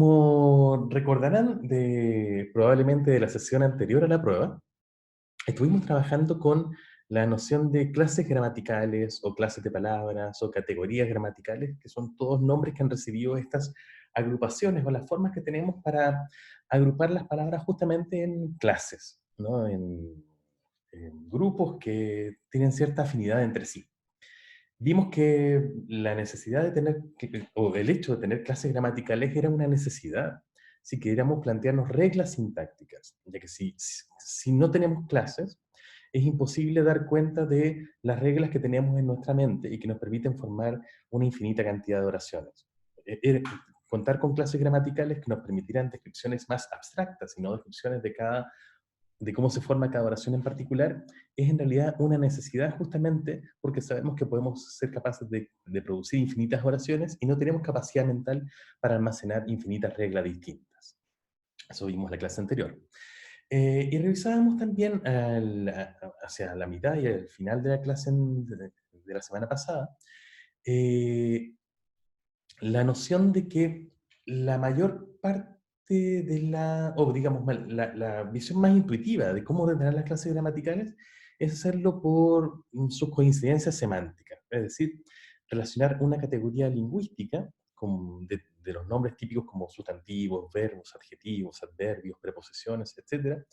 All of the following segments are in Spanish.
Como recordarán probablemente de la sesión anterior a la prueba, estuvimos trabajando con la noción de clases gramaticales o clases de palabras o categorías gramaticales, que son todos nombres que han recibido estas agrupaciones o las formas que tenemos para agrupar las palabras justamente en clases, ¿no? En grupos que tienen cierta afinidad entre sí. Vimos que la necesidad de tener, o el hecho de tener clases gramaticales era una necesidad si queríamos plantearnos reglas sintácticas, ya que si no tenemos clases, es imposible dar cuenta de las reglas que tenemos en nuestra mente y que nos permiten formar una infinita cantidad de oraciones. Contar con clases gramaticales que nos permitirán descripciones más abstractas y no descripciones de cómo se forma cada oración en particular, es en realidad una necesidad justamente porque sabemos que podemos ser capaces de producir infinitas oraciones y no tenemos capacidad mental para almacenar infinitas reglas distintas. Eso vimos en la clase anterior. Y revisábamos también hacia la mitad y al final de la clase de la semana pasada, eh, la noción de que la mayor parte o digamos, la visión más intuitiva de cómo ordenar las clases gramaticales es hacerlo por sus coincidencias semánticas, es decir, relacionar una categoría lingüística de los nombres típicos como sustantivos, verbos, adjetivos, adverbios, preposiciones, etcétera,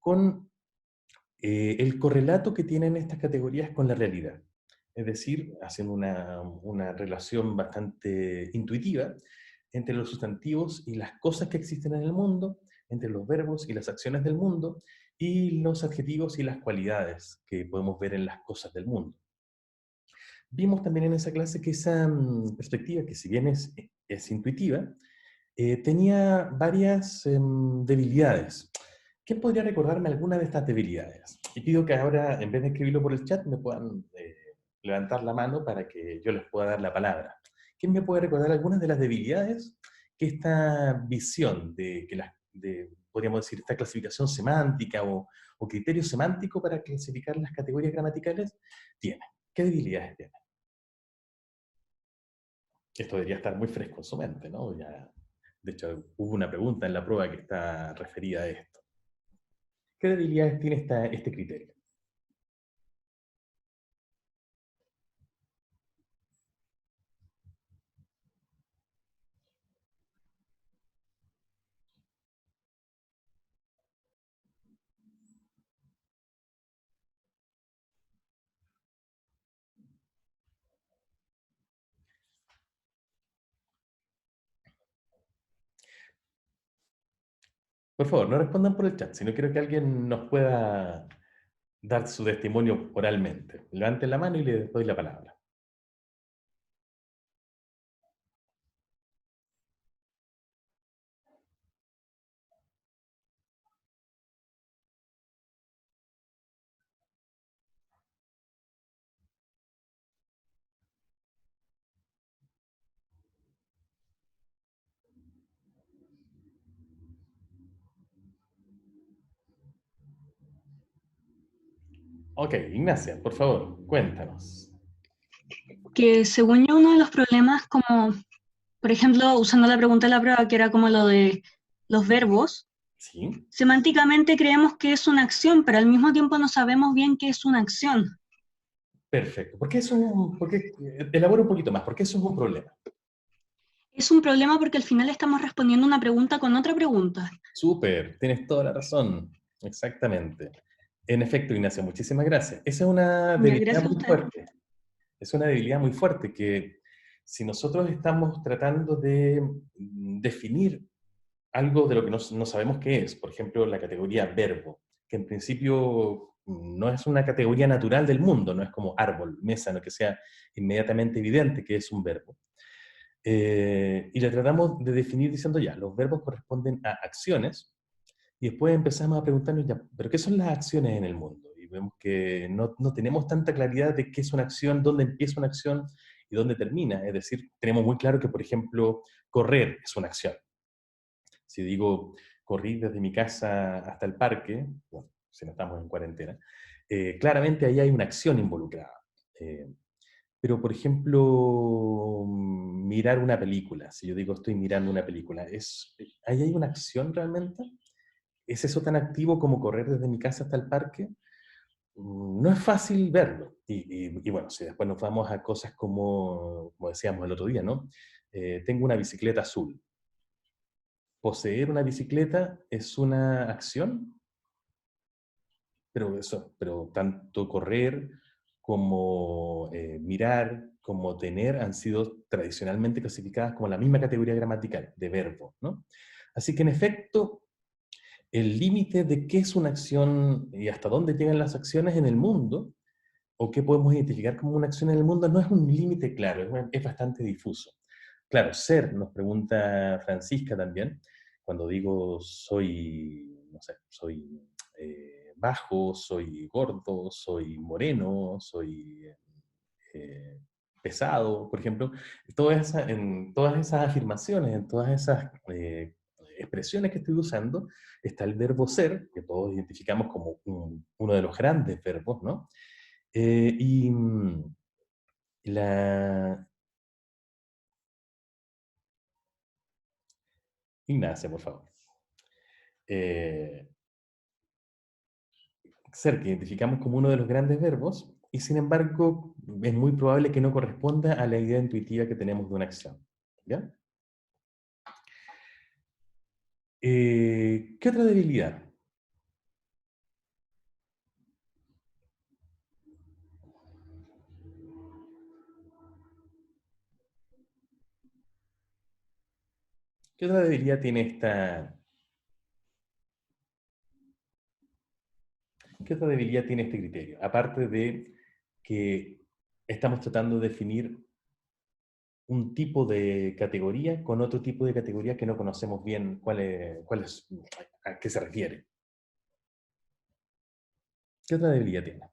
con el correlato que tienen estas categorías con la realidad. Es decir, haciendo una relación bastante intuitiva entre los sustantivos y las cosas que existen en el mundo, entre los verbos y las acciones del mundo, y los adjetivos y las cualidades que podemos ver en las cosas del mundo. Vimos también en esa clase que esa perspectiva, que si bien es intuitiva, tenía varias debilidades. ¿Quién podría recordarme alguna de estas debilidades? Y pido que ahora, en vez de escribirlo por el chat, me puedan levantar la mano para que yo les pueda dar la palabra. ¿Quién me puede recordar algunas de las debilidades que esta visión podríamos decir, esta clasificación semántica o criterio semántico para clasificar las categorías gramaticales tiene? ¿Qué debilidades tiene? Esto debería estar muy fresco en su mente, ¿no? Ya, de hecho, hubo una pregunta en la prueba que está referida a esto. ¿Qué debilidades tiene este criterio? Por favor, no respondan por el chat, sino quiero que alguien nos pueda dar su testimonio oralmente. Levanten la mano y le doy la palabra. Ok, Ignacia, por favor, cuéntanos. Que según yo uno de los problemas como, por ejemplo, usando la pregunta de la prueba, que era como lo de los verbos, ¿Sí? semánticamente creemos que es una acción, pero al mismo tiempo no sabemos bien qué es una acción. Perfecto. Elabora un poquito más, porque eso es un problema. Es un problema porque al final estamos respondiendo una pregunta con otra pregunta. Súper, tienes toda la razón. Exactamente. En efecto, Ignacia, muchísimas gracias. Esa es una Ya, debilidad gracias a muy usted. fuerte. Es una debilidad muy fuerte que si nosotros estamos tratando de definir algo de lo que no sabemos qué es, por ejemplo, la categoría verbo, que en principio no es una categoría natural del mundo, no es como árbol, mesa, no que sea inmediatamente evidente que es un verbo. Y la tratamos de definir diciendo ya, los verbos corresponden a acciones, y después empezamos a preguntarnos ya, ¿pero qué son las acciones en el mundo? Y vemos que no tenemos tanta claridad de qué es una acción, dónde empieza una acción y dónde termina. Es decir, tenemos muy claro que, por ejemplo, correr es una acción. Si digo, corrí desde mi casa hasta el parque, bueno, si no estamos en cuarentena, claramente ahí hay una acción involucrada. Eh, pero por ejemplo, mirar una película, si yo digo estoy mirando una película, ¿ahí hay una acción realmente? ¿Es eso tan activo como correr desde mi casa hasta el parque? No es fácil verlo. Y bueno, si después nos vamos a cosas como decíamos el otro día, ¿no? Tengo una bicicleta azul. Poseer una bicicleta es una acción, pero tanto correr como mirar, como tener, han sido tradicionalmente clasificadas como la misma categoría gramatical de verbo, ¿no? Así que en efecto, el límite de qué es una acción y hasta dónde llegan las acciones en el mundo, o qué podemos identificar como una acción en el mundo, no es un límite claro, es bastante difuso. Claro, ser, nos pregunta Francisca también, cuando digo soy, no sé, soy bajo, soy gordo, soy moreno, soy eh, pesado, por ejemplo, en todas esas afirmaciones, en todas esas expresiones que estoy usando, está el verbo ser, que todos identificamos como uno de los grandes verbos, ¿no? Y la... Ignacia, por favor. Eh, ser que identificamos como uno de los grandes verbos, y sin embargo es muy probable que no corresponda a la idea intuitiva que tenemos de una acción. ¿Ya? ¿Qué otra debilidad? ¿Qué otra debilidad tiene qué otra debilidad tiene este criterio? Aparte de que estamos tratando de definir un tipo de categoría con otro tipo de categoría que no conocemos bien a qué se refiere. ¿Qué otra debilidad tiene?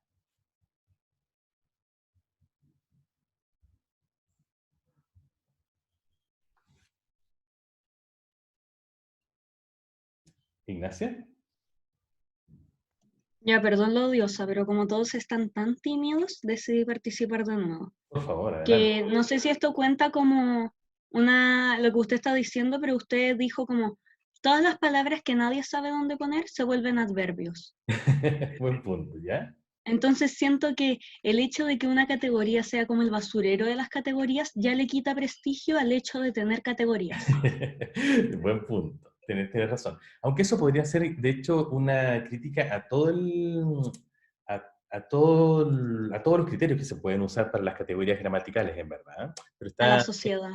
Ignacia, Ya, perdón lo odiosa, pero como todos están tan tímidos, decidí participar de nuevo. por favor, adelante. Que no sé si esto cuenta como lo que usted está diciendo, pero usted dijo como todas las palabras que nadie sabe dónde poner se vuelven adverbios. Buen punto, ¿ya? Entonces siento que el hecho de que una categoría sea como el basurero de las categorías ya le quita prestigio al hecho de tener categorías. Buen punto, tienes razón. Aunque eso podría ser, de hecho, una crítica a a todos los criterios que se pueden usar para las categorías gramaticales, en verdad. Pero A la está, sociedad.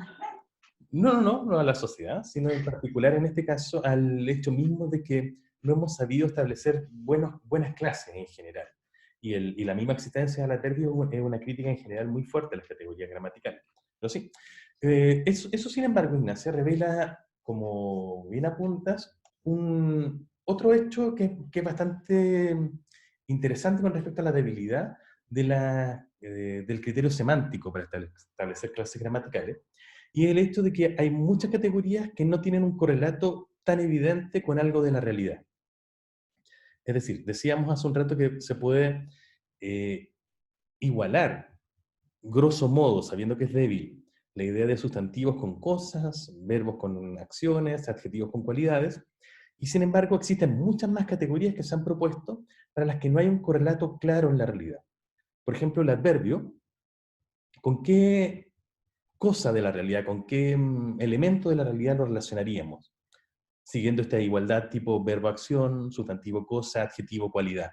no a la sociedad, sino en particular en este caso al hecho mismo de que no hemos sabido establecer buenas clases en general. Y la misma existencia del adverbio es una crítica en general muy fuerte a las categorías gramaticales. Pero sí, eso sin embargo, Ignacia, revela, como bien apuntas, otro hecho que es bastante interesante con respecto a la debilidad del criterio semántico para establecer clases gramaticales, y el hecho de que hay muchas categorías que no tienen un correlato tan evidente con algo de la realidad. Es decir, decíamos hace un rato que se puede eh, igualar, grosso modo, sabiendo que es débil, la idea de sustantivos con cosas, verbos con acciones, adjetivos con cualidades, y sin embargo existen muchas más categorías que se han propuesto para las que no hay un correlato claro en la realidad. Por ejemplo, el adverbio, ¿con qué cosa de la realidad, con qué elemento de la realidad lo relacionaríamos? Siguiendo esta igualdad tipo verbo-acción, sustantivo cosa, adjetivo cualidad.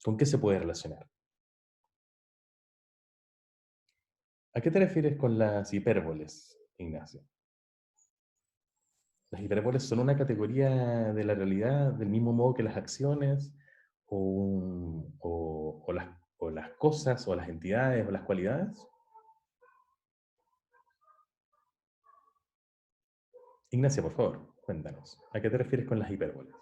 ¿Con qué se puede relacionar? ¿A qué te refieres con las hipérboles, Ignacio? ¿Las hipérboles son una categoría de la realidad del mismo modo que las acciones o las cosas o las entidades o las cualidades? Ignacia, por favor, cuéntanos. ¿A qué te refieres con las hipérboles?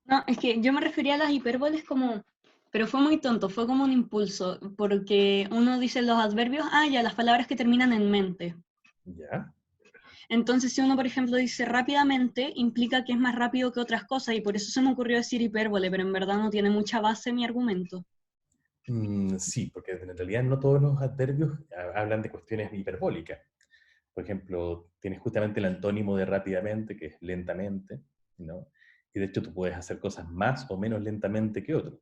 No, es que yo me refería a las hipérboles como, pero fue muy tonto, fue como un impulso, porque uno dice los adverbios, ah, ya, las palabras que terminan en mente. ¿Ya? Entonces, si uno, por ejemplo, dice rápidamente, implica que es más rápido que otras cosas, y por eso se me ocurrió decir hipérbole, pero en verdad no tiene mucha base mi argumento. Sí, porque en realidad no todos los adverbios hablan de cuestiones hiperbólicas. Por ejemplo, tienes justamente el antónimo de rápidamente, que es lentamente, ¿no? Y de hecho tú puedes hacer cosas más o menos lentamente que otros.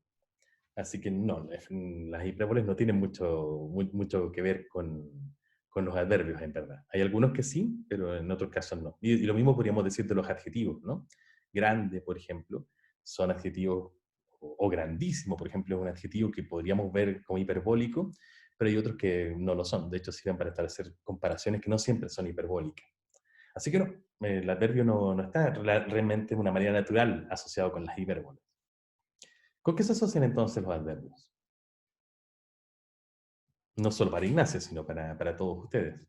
Así que no, las hipérboles no tienen mucho que ver con los adverbios, en verdad. Hay algunos que sí, pero en otros casos no. Y lo mismo podríamos decir de los adjetivos, ¿no? Grande, por ejemplo, son adjetivos, o grandísimo, por ejemplo, es un adjetivo que podríamos ver como hiperbólico, pero hay otros que no lo son. De hecho, sirven para establecer comparaciones que no siempre son hiperbólicas. Así que no, el adverbio no está realmente de una manera natural asociado con las hipérboles. ¿Con qué se asocian entonces los adverbios? No solo para Ignacio, sino para todos ustedes.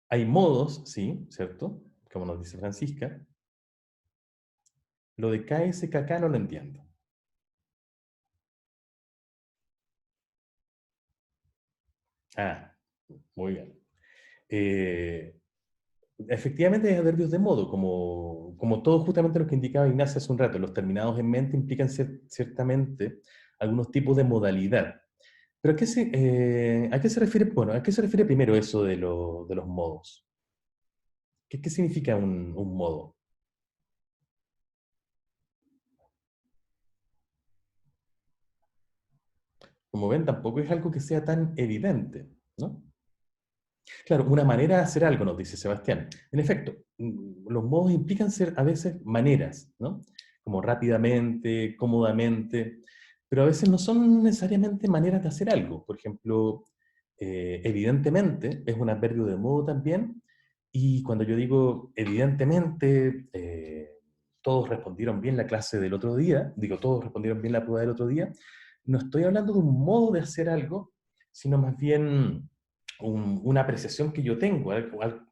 Hay modos, sí, ¿cierto? Como nos dice Francisca. Lo de KSKK no lo entiendo. Ah, muy bien. Eh, Efectivamente hay adverbios de modo, como todo justamente lo que indicaba Ignacio hace un rato. Los terminados en mente implican ciertamente algunos tipos de modalidad. Pero ¿a qué se refiere, bueno, a qué se refiere primero eso de los modos? ¿Qué significa un modo? Como ven, tampoco es algo que sea tan evidente, ¿no? Claro, una manera de hacer algo, nos dice Sebastián. En efecto, los modos implican ser a veces maneras, ¿no? Como rápidamente, cómodamente, pero a veces no son necesariamente maneras de hacer algo. Por ejemplo, evidentemente es un adverbio de modo también, y cuando yo digo evidentemente, todos respondieron bien la clase del otro día, digo, todos respondieron bien la prueba del otro día, no estoy hablando de un modo de hacer algo, sino más bien una apreciación que yo tengo, es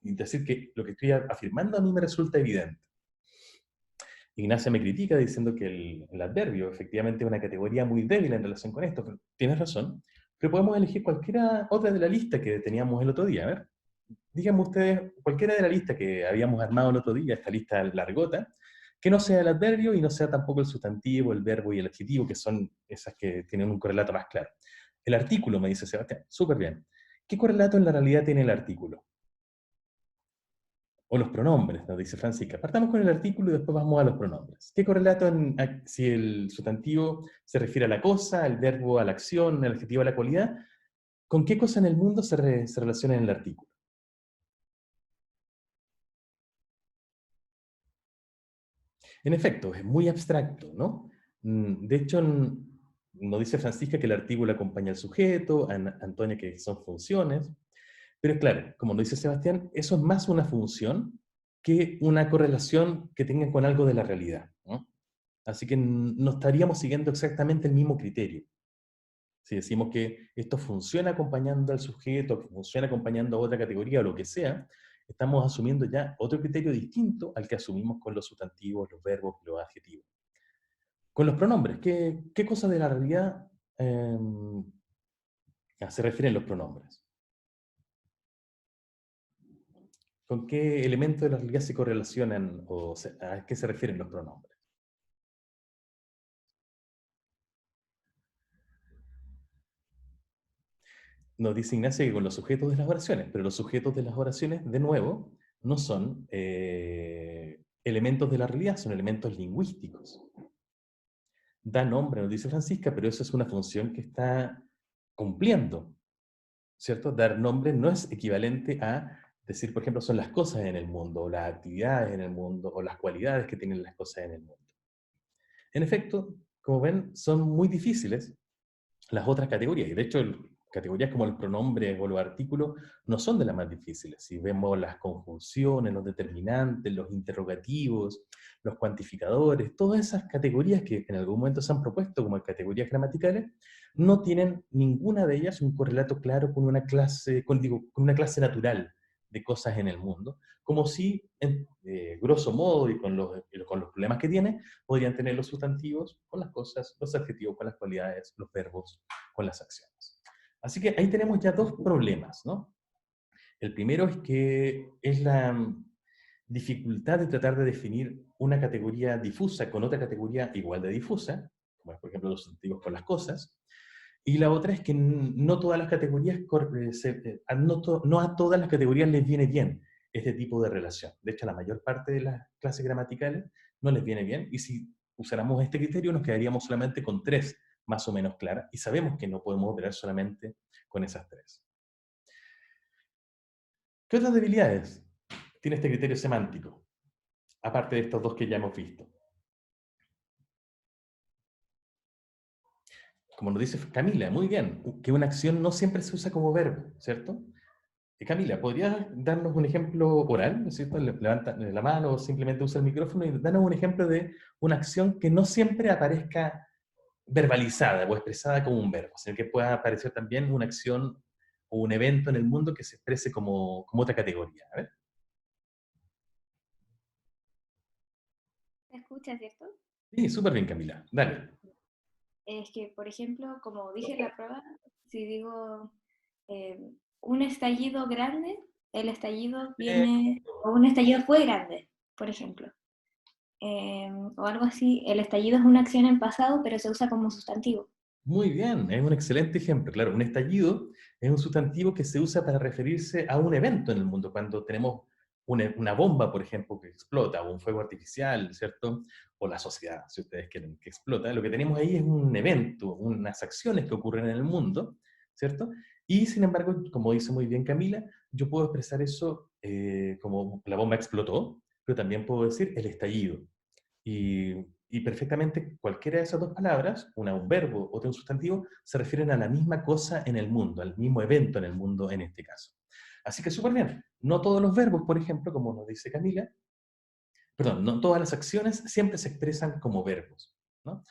decir, que lo que estoy afirmando a mí me resulta evidente. Ignacia me critica diciendo que el adverbio efectivamente es una categoría muy débil en relación con esto, pero tienes razón, pero podemos elegir cualquiera otra de la lista que teníamos el otro día. A ver, díganme ustedes cualquiera de la lista que habíamos armado el otro día, esta lista largota, que no sea el adverbio y no sea tampoco el sustantivo, el verbo y el adjetivo, que son esas que tienen un correlato más claro. El artículo, me dice Sebastián, súper bien. ¿Qué correlato en la realidad tiene el artículo? O los pronombres, nos dice Francisca. Partamos con el artículo y después vamos a los pronombres. ¿Qué correlato si el sustantivo se refiere a la cosa, el verbo a la acción, el adjetivo a la cualidad? ¿Con qué cosa en el mundo se relaciona en el artículo? En efecto, es muy abstracto, ¿no? De hecho, nos dice Francisca que el artículo acompaña al sujeto, Antonia que son funciones, pero claro, como nos dice Sebastián, eso es más una función que una correlación que tenga con algo de la realidad, ¿no? Así que no estaríamos siguiendo exactamente el mismo criterio. Si decimos que esto funciona acompañando al sujeto, que funciona acompañando a otra categoría o lo que sea, estamos asumiendo ya otro criterio distinto al que asumimos con los sustantivos, los verbos y los adjetivos. Con los pronombres, ¿qué cosa de la realidad eh, se refieren los pronombres? ¿Con qué elementos de la realidad se correlacionan o a qué se refieren los pronombres? Nos dice Ignacia que con los sujetos de las oraciones, pero los sujetos de las oraciones, de nuevo, no son elementos de la realidad, son elementos lingüísticos. Da nombre, nos dice Francisca, pero eso es una función que está cumpliendo, ¿cierto? Dar nombre no es equivalente a decir, por ejemplo, son las cosas en el mundo, o las actividades en el mundo, o las cualidades que tienen las cosas en el mundo. En efecto, como ven, son muy difíciles las otras categorías. Y de hecho, categorías como el pronombre o los artículos no son de las más difíciles. Si vemos las conjunciones, los determinantes, los interrogativos, los cuantificadores, todas esas categorías que en algún momento se han propuesto como categorías gramaticales, no tienen ninguna de ellas un correlato claro con una clase, con una clase natural de cosas en el mundo, como si, grosso modo, y con los problemas que tiene, podrían tener los sustantivos con las cosas, los adjetivos con las cualidades, los verbos con las acciones. Así que ahí tenemos ya dos problemas, ¿no? El primero es que es la dificultad de tratar de definir una categoría difusa con otra categoría igual de difusa, como por ejemplo los sustantivos con las cosas, y la otra es que no todas las categorías, no a todas las categorías les viene bien este tipo de relación. De hecho, a la mayor parte de las clases gramaticales no les viene bien, y si usáramos este criterio nos quedaríamos solamente con 3 más o menos claras, y sabemos que no podemos operar solamente con esas 3. ¿Qué otras debilidades tiene este criterio semántico? Aparte de estos 2 que ya hemos visto. Como nos dice Camila, muy bien, que una acción no siempre se usa como verbo, ¿cierto? Camila, ¿podrías darnos un ejemplo oral? ¿No es cierto? Levanta la mano o simplemente usa el micrófono y danos un ejemplo de una acción que no siempre aparezca verbalizada o expresada como un verbo, sino que pueda aparecer también una acción o un evento en el mundo que se exprese como otra categoría. A ver. ¿Se escucha, cierto? Sí, súper bien, Camila. Dale. Es que, por ejemplo, como dije en la prueba, si digo un estallido grande, el estallido viene, o un estallido fue grande, por ejemplo. O algo así, el estallido es una acción en pasado, pero se usa como sustantivo. Muy bien, es un excelente ejemplo. Claro, un estallido es un sustantivo que se usa para referirse a un evento en el mundo. Cuando tenemos una bomba, por ejemplo, que explota, o un fuego artificial, ¿cierto? O la sociedad, si ustedes quieren, que explota. Lo que tenemos ahí es un evento, unas acciones que ocurren en el mundo, ¿cierto? Y sin embargo, como dice muy bien Camila, yo puedo expresar eso como la bomba explotó, pero también puedo decir el estallido. Y perfectamente cualquiera de esas 2 palabras, una un verbo, otra un sustantivo, se refieren a la misma cosa en el mundo, al mismo evento en el mundo en este caso. Así que súper bien. No todos los verbos, por ejemplo, como nos dice Camila, perdón, no todas las acciones siempre se expresan como verbos, ¿no?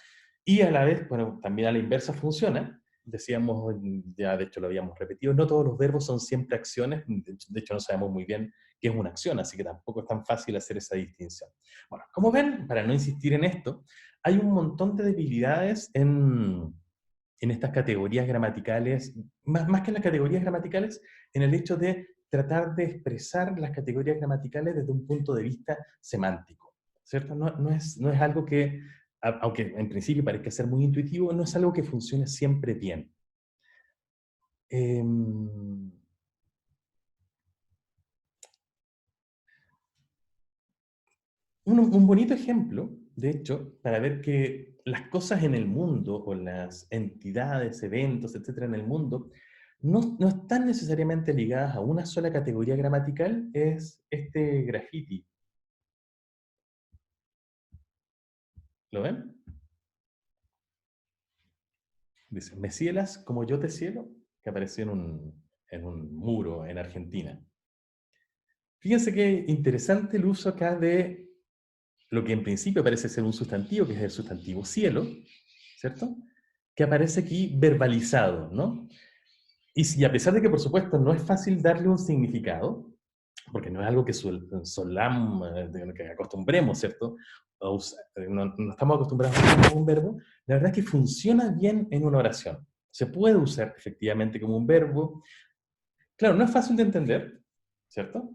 Y a la vez, bueno, también a la inversa funciona. Decíamos, ya de hecho lo habíamos repetido, no todos los verbos son siempre acciones, de hecho no sabemos muy bien qué es una acción, así que tampoco es tan fácil hacer esa distinción. Bueno, como ven, para no insistir en esto, hay un montón de debilidades en estas categorías gramaticales, más que en las categorías gramaticales, en el hecho de tratar de expresar las categorías gramaticales desde un punto de vista semántico, ¿cierto? No es algo que, aunque en principio parezca ser muy intuitivo, no es algo que funcione siempre bien. Un bonito ejemplo, de hecho, para ver que las cosas en el mundo, o las entidades, eventos, etcétera, en el mundo, no están necesariamente ligadas a una sola categoría gramatical, es este graffiti. ¿Lo ven? Dice, me cielas como yo te cielo, que apareció en un muro en Argentina. Fíjense qué interesante el uso acá de lo que en principio parece ser un sustantivo, que es el sustantivo cielo, ¿cierto? Que aparece aquí verbalizado, ¿no? Y a pesar de que, por supuesto, no es fácil darle un significado, porque no es algo que que acostumbremos, ¿cierto? No estamos acostumbrados a usar como un verbo, la verdad es que funciona bien en una oración. Se puede usar efectivamente como un verbo. Claro, no es fácil de entender, ¿cierto?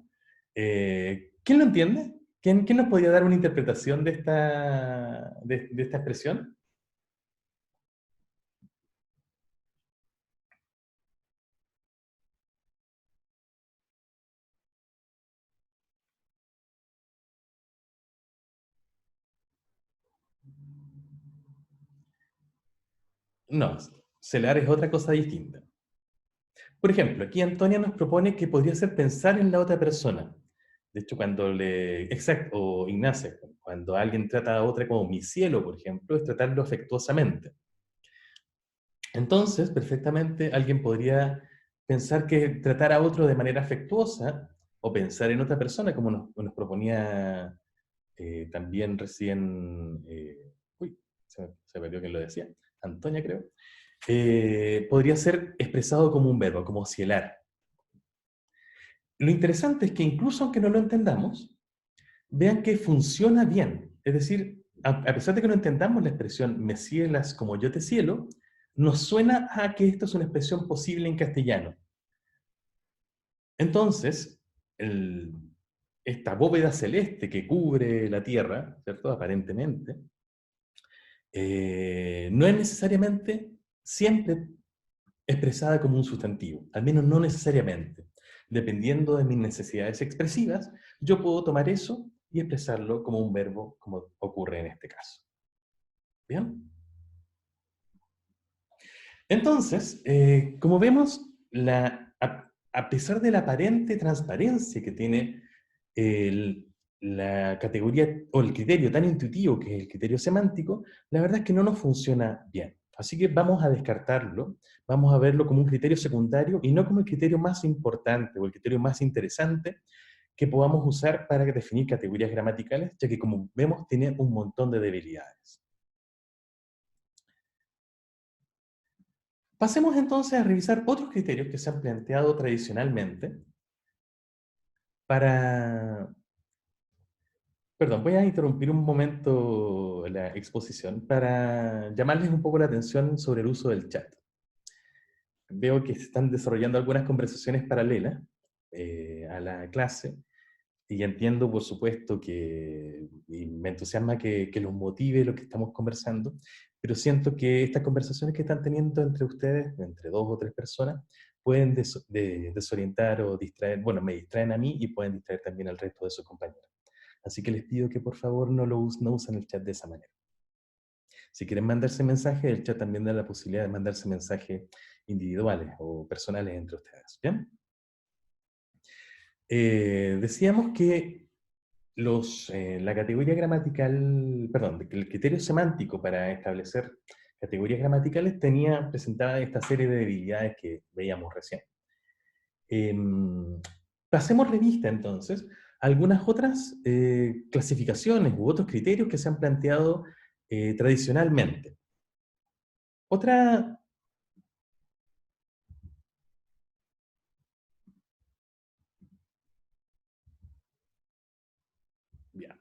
¿Quién lo entiende? ¿Quién nos podría dar una interpretación de esta expresión? No, celar es otra cosa distinta. Por ejemplo, aquí Antonia nos propone que podría ser pensar en la otra persona. De hecho, exacto, o Ignacia, cuando alguien trata a otra como mi cielo, por ejemplo, es tratarlo afectuosamente. Entonces, perfectamente, alguien podría pensar que tratar a otro de manera afectuosa, o pensar en otra persona, como nos proponía también recién, uy, se me perdió quién lo decía, Antonia creo, podría ser expresado como un verbo, como cielar. Lo interesante es que incluso aunque no lo entendamos, vean que funciona bien. Es decir, a pesar de que no entendamos la expresión me cielas como yo te cielo, nos suena a que esto es una expresión posible en castellano. Entonces, esta bóveda celeste que cubre la Tierra, ¿cierto? Aparentemente, no es necesariamente siempre expresada como un sustantivo, al menos no necesariamente. Dependiendo de mis necesidades expresivas, yo puedo tomar eso y expresarlo como un verbo, como ocurre en este caso. ¿Bien? Entonces, como vemos, a pesar de la aparente transparencia que tiene la categoría o el criterio tan intuitivo que es el criterio semántico, la verdad es que no nos funciona bien. Así que vamos a descartarlo, vamos a verlo como un criterio secundario y no como el criterio más importante o el criterio más interesante que podamos usar para definir categorías gramaticales, ya que como vemos tiene un montón de debilidades. Pasemos entonces a revisar otros criterios que se han planteado tradicionalmente para... Perdón, voy a interrumpir un momento la exposición para llamarles un poco la atención sobre el uso del chat. Veo que se están desarrollando algunas conversaciones paralelas a la clase y entiendo, por supuesto, y me entusiasma que los motive lo que estamos conversando, pero siento que estas conversaciones que están teniendo entre ustedes, entre 2 o 3 personas, pueden desorientar o distraer, bueno, me distraen a mí y pueden distraer también al resto de sus compañeros. Así que les pido que por favor no usen el chat de esa manera. Si quieren mandarse mensajes, el chat también da la posibilidad de mandarse mensajes individuales o personales entre ustedes. ¿Bien? Decíamos que la categoría gramatical, perdón, que el criterio semántico para establecer categorías gramaticales presentaba esta serie de debilidades que veíamos recién. Pasemos revista entonces a algunas otras clasificaciones u otros criterios que se han planteado tradicionalmente. Otra... Bien.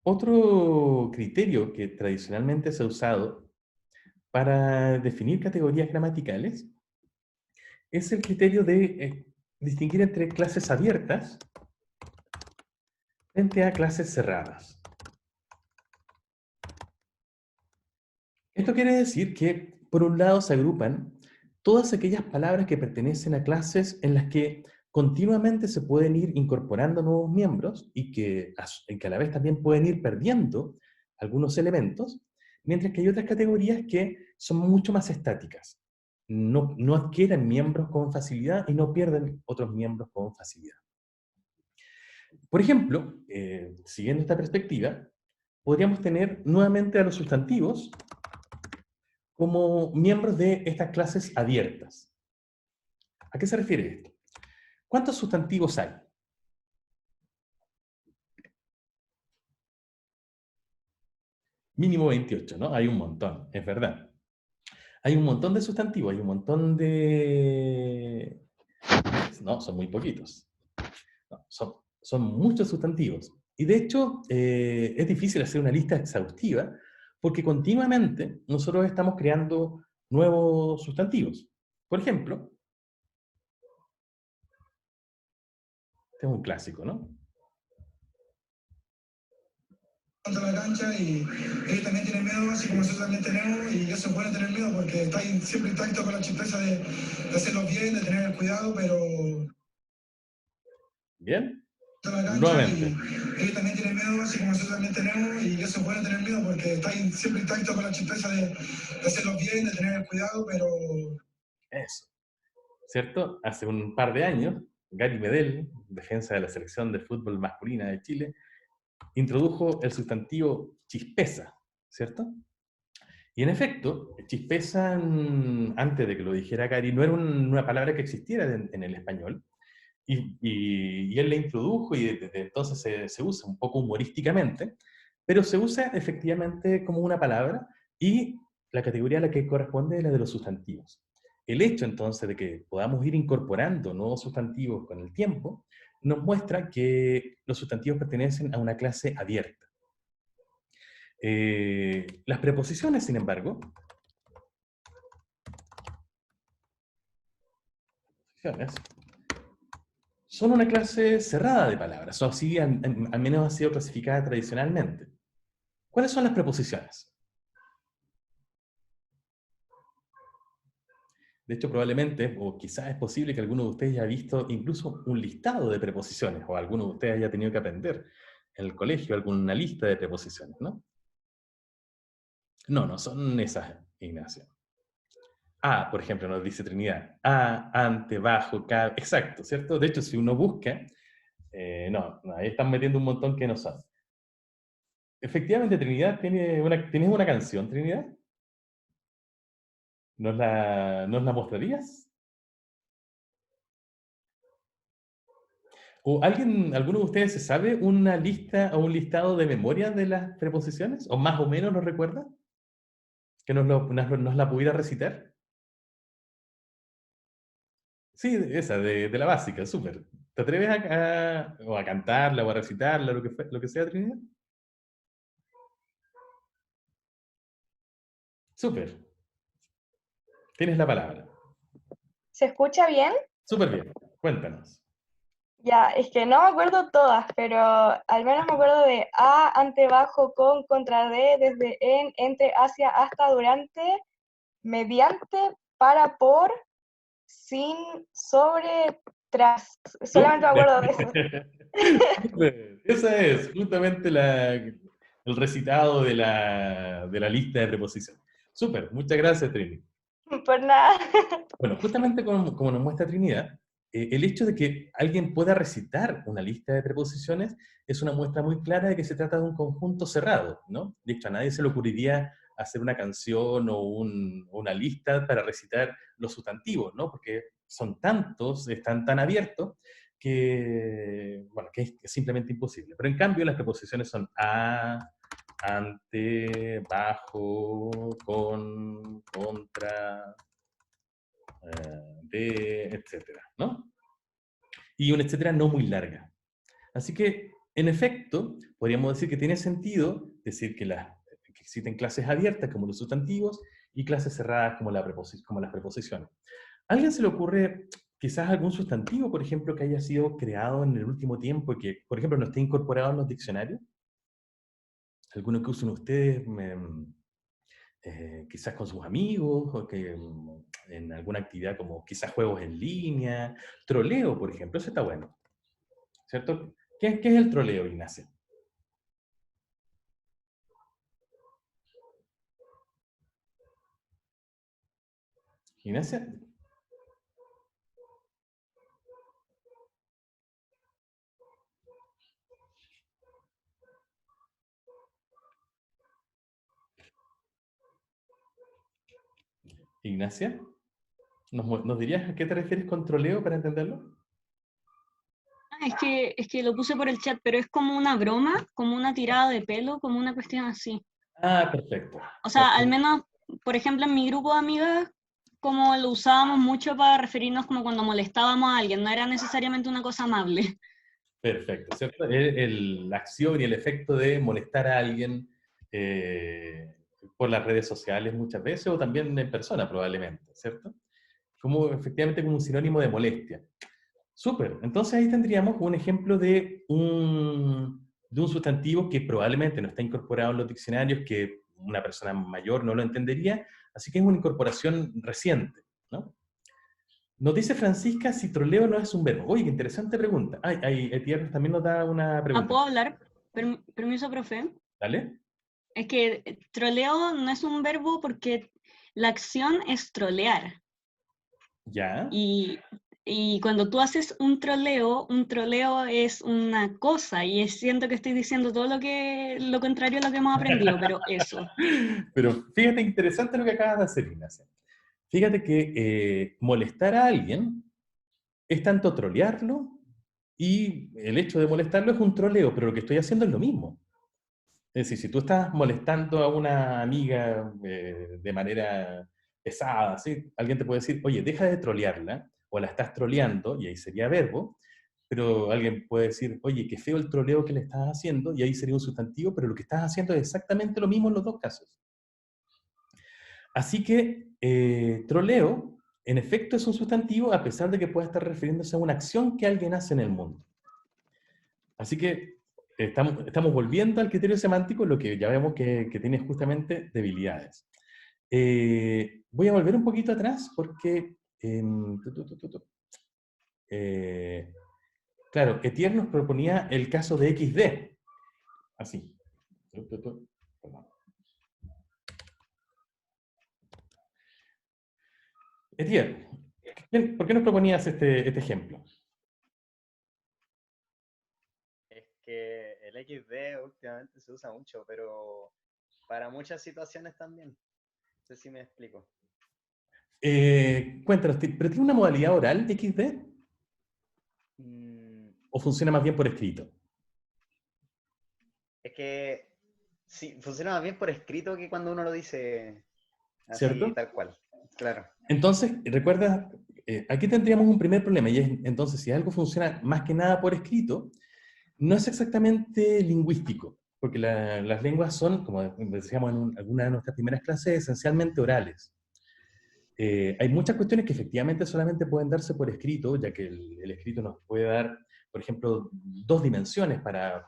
Otro criterio que tradicionalmente se ha usado para definir categorías gramaticales es el criterio de distinguir entre clases abiertas frente a clases cerradas. Esto quiere decir que, por un lado, se agrupan todas aquellas palabras que pertenecen a clases en las que continuamente se pueden ir incorporando nuevos miembros y que a la vez también pueden ir perdiendo algunos elementos, mientras que hay otras categorías que son mucho más estáticas. No adquieren miembros con facilidad y no pierden otros miembros con facilidad. Por ejemplo, siguiendo esta perspectiva, podríamos tener nuevamente a los sustantivos como miembros de estas clases abiertas. ¿A qué se refiere esto? ¿Cuántos sustantivos hay? Mínimo 28, ¿no? Hay un montón, es verdad. Hay un montón de sustantivos, hay un montón de... No, son muy poquitos. No, son muchos sustantivos. Y de hecho, es difícil hacer una lista exhaustiva porque continuamente nosotros estamos creando nuevos sustantivos. Por ejemplo, este es un clásico, ¿no? Contra la cancha y ellos también tienen miedo, así como nosotros también tenemos, y eso es bueno tener miedo porque está siempre intacto con la chispeza de hacerlo bien, de tener el cuidado, pero... Bien. Contra la cancha Nuevamente. y ellos también tienen miedo, así como nosotros también tenemos, y eso es bueno tener miedo porque está siempre intacto con la chispeza de hacerlo bien, de tener el cuidado, pero... Eso. ¿Cierto? Hace un par de años, Gary Medel, defensa de la selección de fútbol masculina de Chile, introdujo el sustantivo chispeza, ¿cierto? Y en efecto, chispeza, antes de que lo dijera Gary, no era una palabra que existiera en el español, y él la introdujo y desde entonces se usa un poco humorísticamente, pero se usa efectivamente como una palabra y la categoría a la que corresponde es la de los sustantivos. El hecho entonces de que podamos ir incorporando nuevos sustantivos con el tiempo nos muestra que los sustantivos pertenecen a una clase abierta. Las preposiciones, sin embargo, preposiciones son una clase cerrada de palabras, o así al menos ha sido clasificada tradicionalmente. ¿Cuáles son las preposiciones? De hecho, probablemente, o quizás es posible que alguno de ustedes haya visto incluso un listado de preposiciones, o alguno de ustedes haya tenido que aprender en el colegio alguna lista de preposiciones, ¿no? No, no son esas, Ignacio. A, por ejemplo, nos dice Trinidad. A, ante, bajo, cabe. Exacto, ¿cierto? De hecho, si uno busca, no, ahí están metiendo un montón que no son. Efectivamente, Trinidad ¿tienes una canción, Trinidad? ¿Nos la mostrarías? ¿O alguno de ustedes se sabe una lista o un listado de memoria de las preposiciones? ¿O más o menos lo recuerda? ¿Que nos la pudiera recitar? Sí, esa, de la básica, súper. ¿Te atreves o a cantarla o a recitarla, lo que sea, Trinidad? Súper. Tienes la palabra. ¿Se escucha bien? Súper bien. Cuéntanos. Ya, es que no me acuerdo todas, pero al menos me acuerdo de a, ante, bajo, con, contra, de, desde, en, entre, hacia, hasta, durante, mediante, para, por, sin, sobre, tras. Solamente me acuerdo de eso. Súper. Esa es justamente el recitado de la lista de preposiciones. Súper. Muchas gracias, Trini. Por nada. Bueno, justamente como nos muestra Trinidad, el hecho de que alguien pueda recitar una lista de preposiciones es una muestra muy clara de que se trata de un conjunto cerrado, ¿no? De hecho, a nadie se le ocurriría hacer una canción o una lista para recitar los sustantivos, ¿no? Porque son tantos, están tan abiertos, bueno, que es simplemente imposible. Pero en cambio, las preposiciones son a, ante, bajo, con, contra, de, etcétera, ¿no? Y una etcétera no muy larga. Así que, en efecto, podríamos decir que tiene sentido decir que existen clases abiertas como los sustantivos y clases cerradas como las preposiciones. ¿A alguien se le ocurre quizás algún sustantivo, por ejemplo, que haya sido creado en el último tiempo y que, por ejemplo, no esté incorporado en los diccionarios? ¿Alguno que usen ustedes? Quizás con sus amigos, o que en alguna actividad como quizás juegos en línea, troleo, por ejemplo, eso está bueno, ¿cierto? ¿Qué es el troleo, Ignacia? Ignacia, Ignacia, ¿nos dirías a qué te refieres con troleo para entenderlo? Es que lo puse por el chat, pero es como una broma, como una tirada de pelo, como una cuestión así. Ah, perfecto. O sea, al menos, por ejemplo, en mi grupo de amigas, como lo usábamos mucho para referirnos como cuando molestábamos a alguien, no era necesariamente una cosa amable. Perfecto, ¿cierto? La acción y el efecto de molestar a alguien por las redes sociales muchas veces, o también en persona probablemente, ¿cierto? Efectivamente como un sinónimo de molestia. Súper, entonces ahí tendríamos un ejemplo de un sustantivo que probablemente no está incorporado en los diccionarios, que una persona mayor no lo entendería, así que es una incorporación reciente, ¿no? Nos dice Francisca si troleo no es un verbo. Oye, qué interesante pregunta. Etienne también nos da una pregunta. ¿Puedo hablar? Permiso, profe. ¿Dale? Es que troleo no es un verbo porque la acción es trolear. Ya. Y cuando tú haces un troleo es una cosa, y siento que estoy diciendo todo lo contrario a lo que hemos aprendido, pero eso. Pero fíjate, interesante lo que acabas de hacer, Ignacia. Fíjate que molestar a alguien es tanto trolearlo, y el hecho de molestarlo es un troleo, pero lo que estoy haciendo es lo mismo. Es decir, si tú estás molestando a una amiga de manera pesada, ¿sí? Alguien te puede decir, oye, deja de trolearla, o la estás troleando, y ahí sería verbo, pero alguien puede decir, oye, qué feo el troleo que le estás haciendo, y ahí sería un sustantivo, pero lo que estás haciendo es exactamente lo mismo en los dos casos. Así que troleo en efecto es un sustantivo a pesar de que pueda estar refiriéndose a una acción que alguien hace en el mundo. Así que estamos volviendo al criterio semántico, lo que ya vemos que tiene justamente debilidades. Voy a volver un poquito atrás porque... claro, Etienne nos proponía el caso de XD. Así. Perdón. Etienne, ¿por qué nos proponías este ejemplo? Es que el XD últimamente se usa mucho, pero para muchas situaciones también. No sé si me explico. Cuéntanos, ¿pero tiene una modalidad oral XD? ¿O funciona más bien por escrito? Es que sí, funciona más bien por escrito que cuando uno lo dice así, ¿Cierto? tal cual. Claro. Entonces, recuerda, aquí tendríamos un primer problema, y es, entonces, si algo funciona más que nada por escrito, no es exactamente lingüístico, porque las lenguas son, como decíamos en alguna de nuestras primeras clases, esencialmente orales. Hay muchas cuestiones que efectivamente solamente pueden darse por escrito, ya que el escrito nos puede dar, por ejemplo, dos dimensiones para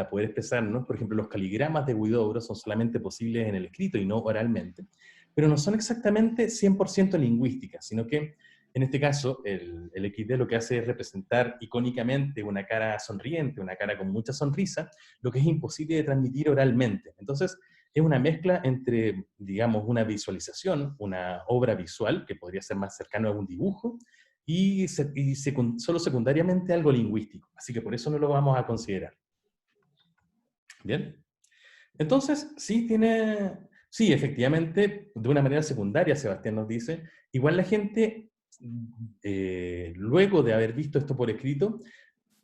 poder expresarnos. Por ejemplo, los caligramas de Huidobro son solamente posibles en el escrito y no oralmente, pero no son exactamente 100% lingüísticas, sino que en este caso el XD lo que hace es representar icónicamente una cara sonriente, una cara con mucha sonrisa, lo que es imposible de transmitir oralmente. Entonces, es una mezcla entre, digamos, una visualización, una obra visual, que podría ser más cercano a un dibujo, y solo secundariamente algo lingüístico. Así que por eso no lo vamos a considerar. ¿Bien? Entonces, sí, efectivamente, de una manera secundaria, Sebastián nos dice, igual la gente, luego de haber visto esto por escrito,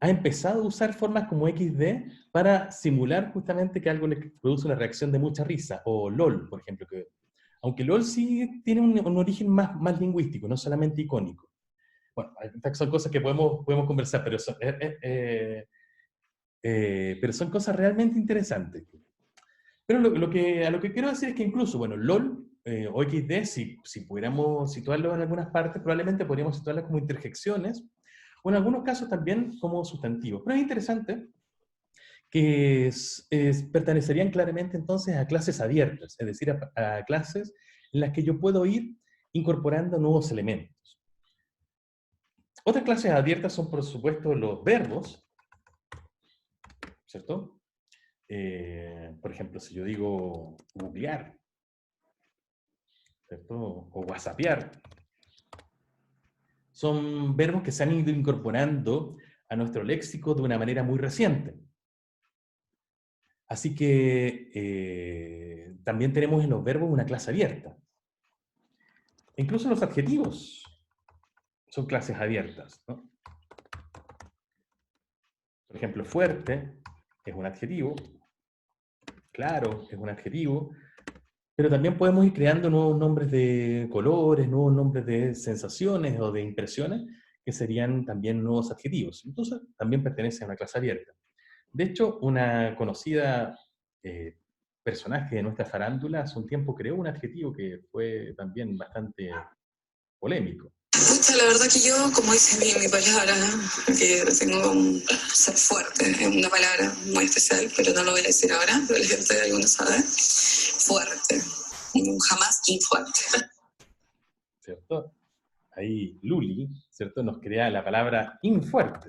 ha empezado a usar formas como XD para simular justamente que algo le produce una reacción de mucha risa, o LOL, por ejemplo, que aunque LOL sí tiene un origen más lingüístico, no solamente icónico. Bueno, estas son cosas que podemos conversar, pero son cosas realmente interesantes. Pero a lo que quiero decir es que incluso, bueno, LOL o XD, si pudiéramos situarlo en algunas partes, probablemente podríamos situarlas como interjecciones, o en algunos casos también como sustantivos. Pero es interesante que pertenecerían claramente entonces a clases abiertas, es decir, a clases en las que yo puedo ir incorporando nuevos elementos. Otras clases abiertas son, por supuesto, los verbos, ¿cierto? Por ejemplo, si yo digo googlear, ¿cierto? O whatsappear, son verbos que se han ido incorporando a nuestro léxico de una manera muy reciente. Así que también tenemos en los verbos una clase abierta. Incluso los adjetivos son clases abiertas, ¿no? Por ejemplo, fuerte es un adjetivo, claro es un adjetivo, pero también podemos ir creando nuevos nombres de colores, nuevos nombres de sensaciones o de impresiones, que serían también nuevos adjetivos. Entonces, también pertenece a una clase abierta. De hecho, una conocida personaje de nuestra farándula hace un tiempo creó un adjetivo que fue también bastante polémico. Pucha, la verdad que yo, como dice mi palabra, que tengo un ser fuerte, es una palabra muy especial, pero no lo voy a decir ahora, pero la gente de alguno sabe. Fuerte, jamás infuerte. ¿Cierto? Ahí Luli, ¿cierto? Nos crea la palabra infuerte,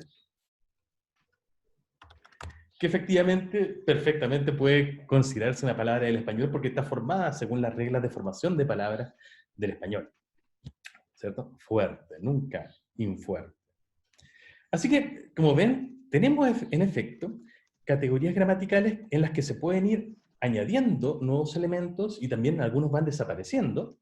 que efectivamente, perfectamente puede considerarse una palabra del español porque está formada según las reglas de formación de palabras del español. ¿Cierto? Fuerte, nunca infuerte. Así que, como ven, tenemos en efecto categorías gramaticales en las que se pueden ir añadiendo nuevos elementos y también algunos van desapareciendo.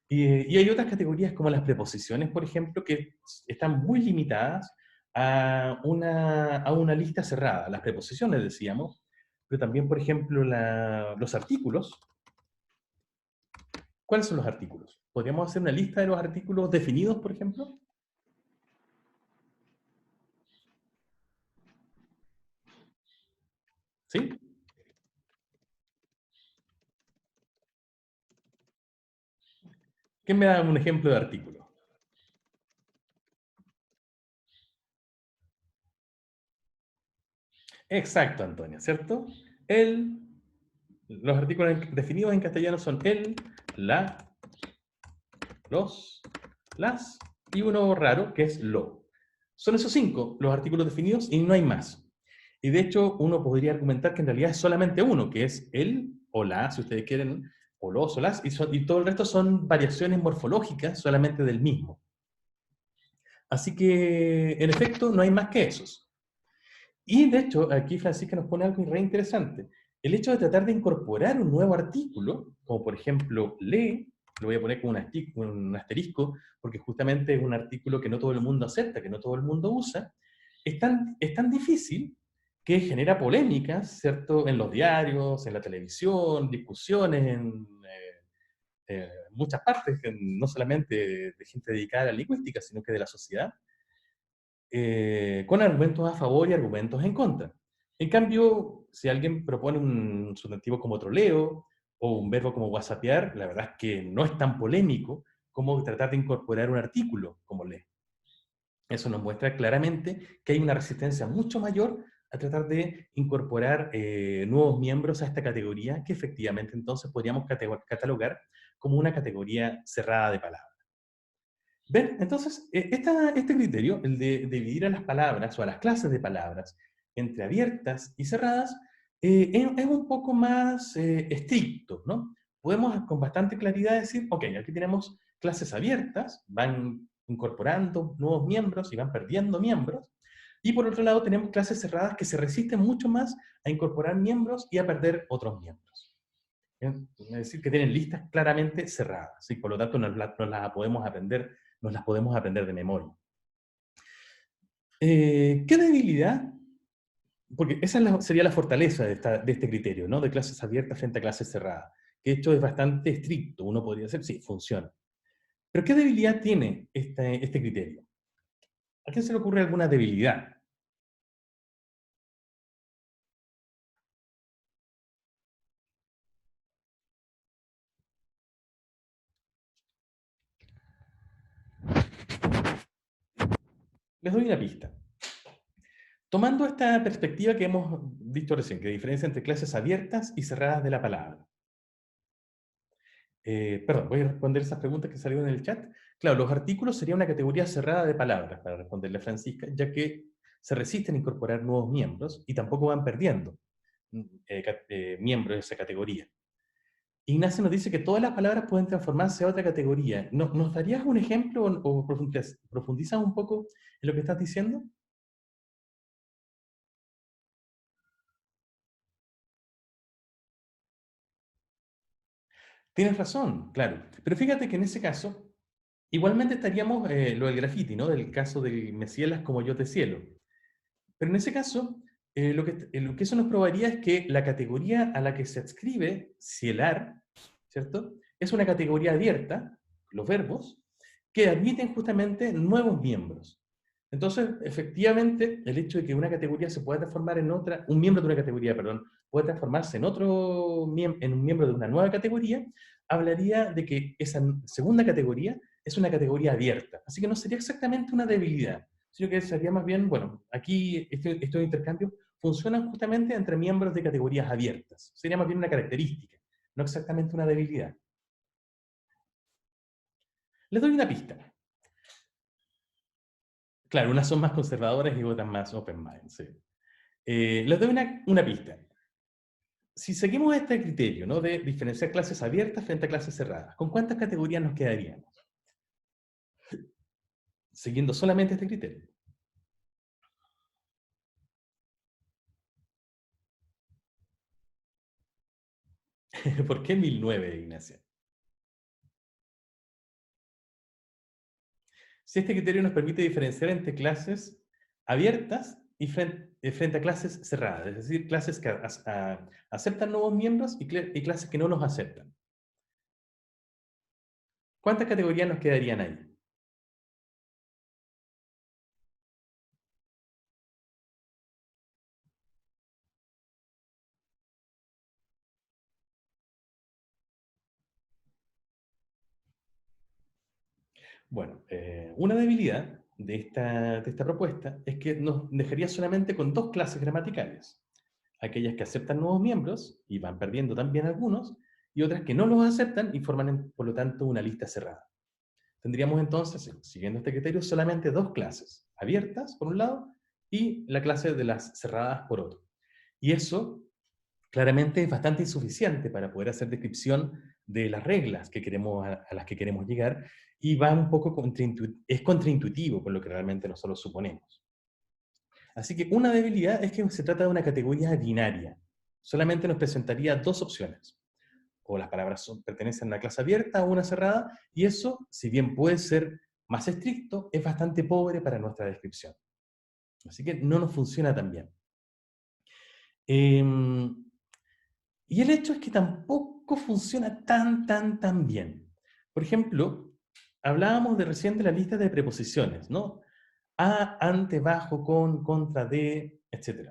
Y hay otras categorías como las preposiciones, por ejemplo, que están muy limitadas a una lista cerrada. Las preposiciones, decíamos, pero también, por ejemplo, los artículos. ¿Cuáles son los artículos? ¿Podríamos hacer una lista de los artículos definidos, por ejemplo? ¿Sí? ¿Quién me da un ejemplo de artículo? Exacto, Antonia, ¿cierto? Los artículos definidos en castellano son el, la, los, las y uno raro que es lo. Son esos 5 los artículos definidos y no hay más. Y de hecho uno podría argumentar que en realidad es solamente uno, que es el o la, si ustedes quieren, o los o las, y todo el resto son variaciones morfológicas solamente del mismo. Así que, en efecto, no hay más que esos. Y de hecho, aquí Francisca nos pone algo re interesante. El hecho de tratar de incorporar un nuevo artículo, como por ejemplo le, lo voy a poner con un asterisco, porque justamente es un artículo que no todo el mundo acepta, que no todo el mundo usa, es tan difícil que genera polémicas, ¿cierto? En los diarios, en la televisión, discusiones en muchas partes, no solamente de gente dedicada a la lingüística, sino que de la sociedad, con argumentos a favor y argumentos en contra. En cambio, si alguien propone un sustantivo como troleo o un verbo como whatsappear, la verdad es que no es tan polémico como tratar de incorporar un artículo como le. Eso nos muestra claramente que hay una resistencia mucho mayor a tratar de incorporar nuevos miembros a esta categoría que efectivamente entonces podríamos catalogar como una categoría cerrada de palabras. ¿Ven? Entonces, este criterio, el de dividir a las palabras o a las clases de palabras entre abiertas y cerradas, es un poco más estricto, ¿no? Podemos con bastante claridad decir, ok, aquí tenemos clases abiertas, van incorporando nuevos miembros y van perdiendo miembros, y por otro lado tenemos clases cerradas que se resisten mucho más a incorporar miembros y a perder otros miembros. Es decir, que tienen listas claramente cerradas, y por lo tanto nos las podemos aprender de memoria. ¿Qué debilidad? Porque esa sería la fortaleza de este criterio, ¿no? De clases abiertas frente a clases cerradas, que de hecho es bastante estricto, uno podría decir, sí, funciona. Pero ¿qué debilidad tiene este criterio? ¿A quién se le ocurre alguna debilidad? Les doy una pista. Tomando esta perspectiva que hemos visto recién, que diferencia entre clases abiertas y cerradas de la palabra. Perdón, voy a responder esas preguntas que salieron en el chat. Claro, los artículos serían una categoría cerrada de palabras, para responderle a Francisca, ya que se resisten a incorporar nuevos miembros y tampoco van perdiendo miembros de esa categoría. Ignacio nos dice que todas las palabras pueden transformarse a otra categoría. ¿Nos darías un ejemplo o profundizas un poco en lo que estás diciendo? Tienes razón, claro. Pero fíjate que en ese caso, igualmente estaríamos lo del graffiti, ¿no? Del caso del me cielas como yo te cielo. Pero en ese caso, lo que eso nos probaría es que la categoría a la que se adscribe cielar, ¿cierto? Es una categoría abierta, los verbos, que admiten justamente nuevos miembros. Entonces, efectivamente, el hecho de que una categoría se pueda transformar en otra, un miembro de una categoría, perdón, pueda transformarse en un miembro de una nueva categoría, hablaría de que esa segunda categoría es una categoría abierta. Así que no sería exactamente una debilidad, sino que sería más bien, bueno, aquí estos intercambios funcionan justamente entre miembros de categorías abiertas. Sería más bien una característica, no exactamente una debilidad. Les doy una pista. Claro, unas son más conservadoras y otras más open mind, sí. Les doy una pista. Si seguimos este criterio, ¿no? De diferenciar clases abiertas frente a clases cerradas, ¿con cuántas categorías nos quedaríamos? Siguiendo solamente este criterio. ¿Por qué 1009, Ignacia? Si este criterio nos permite diferenciar entre clases abiertas y frente a clases cerradas, es decir, clases que aceptan nuevos miembros y clases que no los aceptan. ¿Cuántas categorías nos quedarían ahí? Bueno, una debilidad de esta propuesta es que nos dejaría solamente con dos clases gramaticales. Aquellas que aceptan nuevos miembros y van perdiendo también algunos, y otras que no los aceptan y forman, por lo tanto, una lista cerrada. Tendríamos entonces, siguiendo este criterio, solamente dos clases, abiertas por un lado y la clase de las cerradas por otro. Y eso claramente es bastante insuficiente para poder hacer descripción de las reglas que queremos, a las que queremos llegar, y va un poco es contraintuitivo con lo que realmente nosotros suponemos. Así que una debilidad es que se trata de una categoría binaria. Solamente nos presentaría dos opciones. O las palabras pertenecen a una clase abierta o una cerrada, y eso, si bien puede ser más estricto, es bastante pobre para nuestra descripción. Así que no nos funciona tan bien. Y el hecho es que tampoco funciona tan bien. Por ejemplo, hablábamos recién de la lista de preposiciones, ¿no? A, ante, bajo, con, contra, de, etc.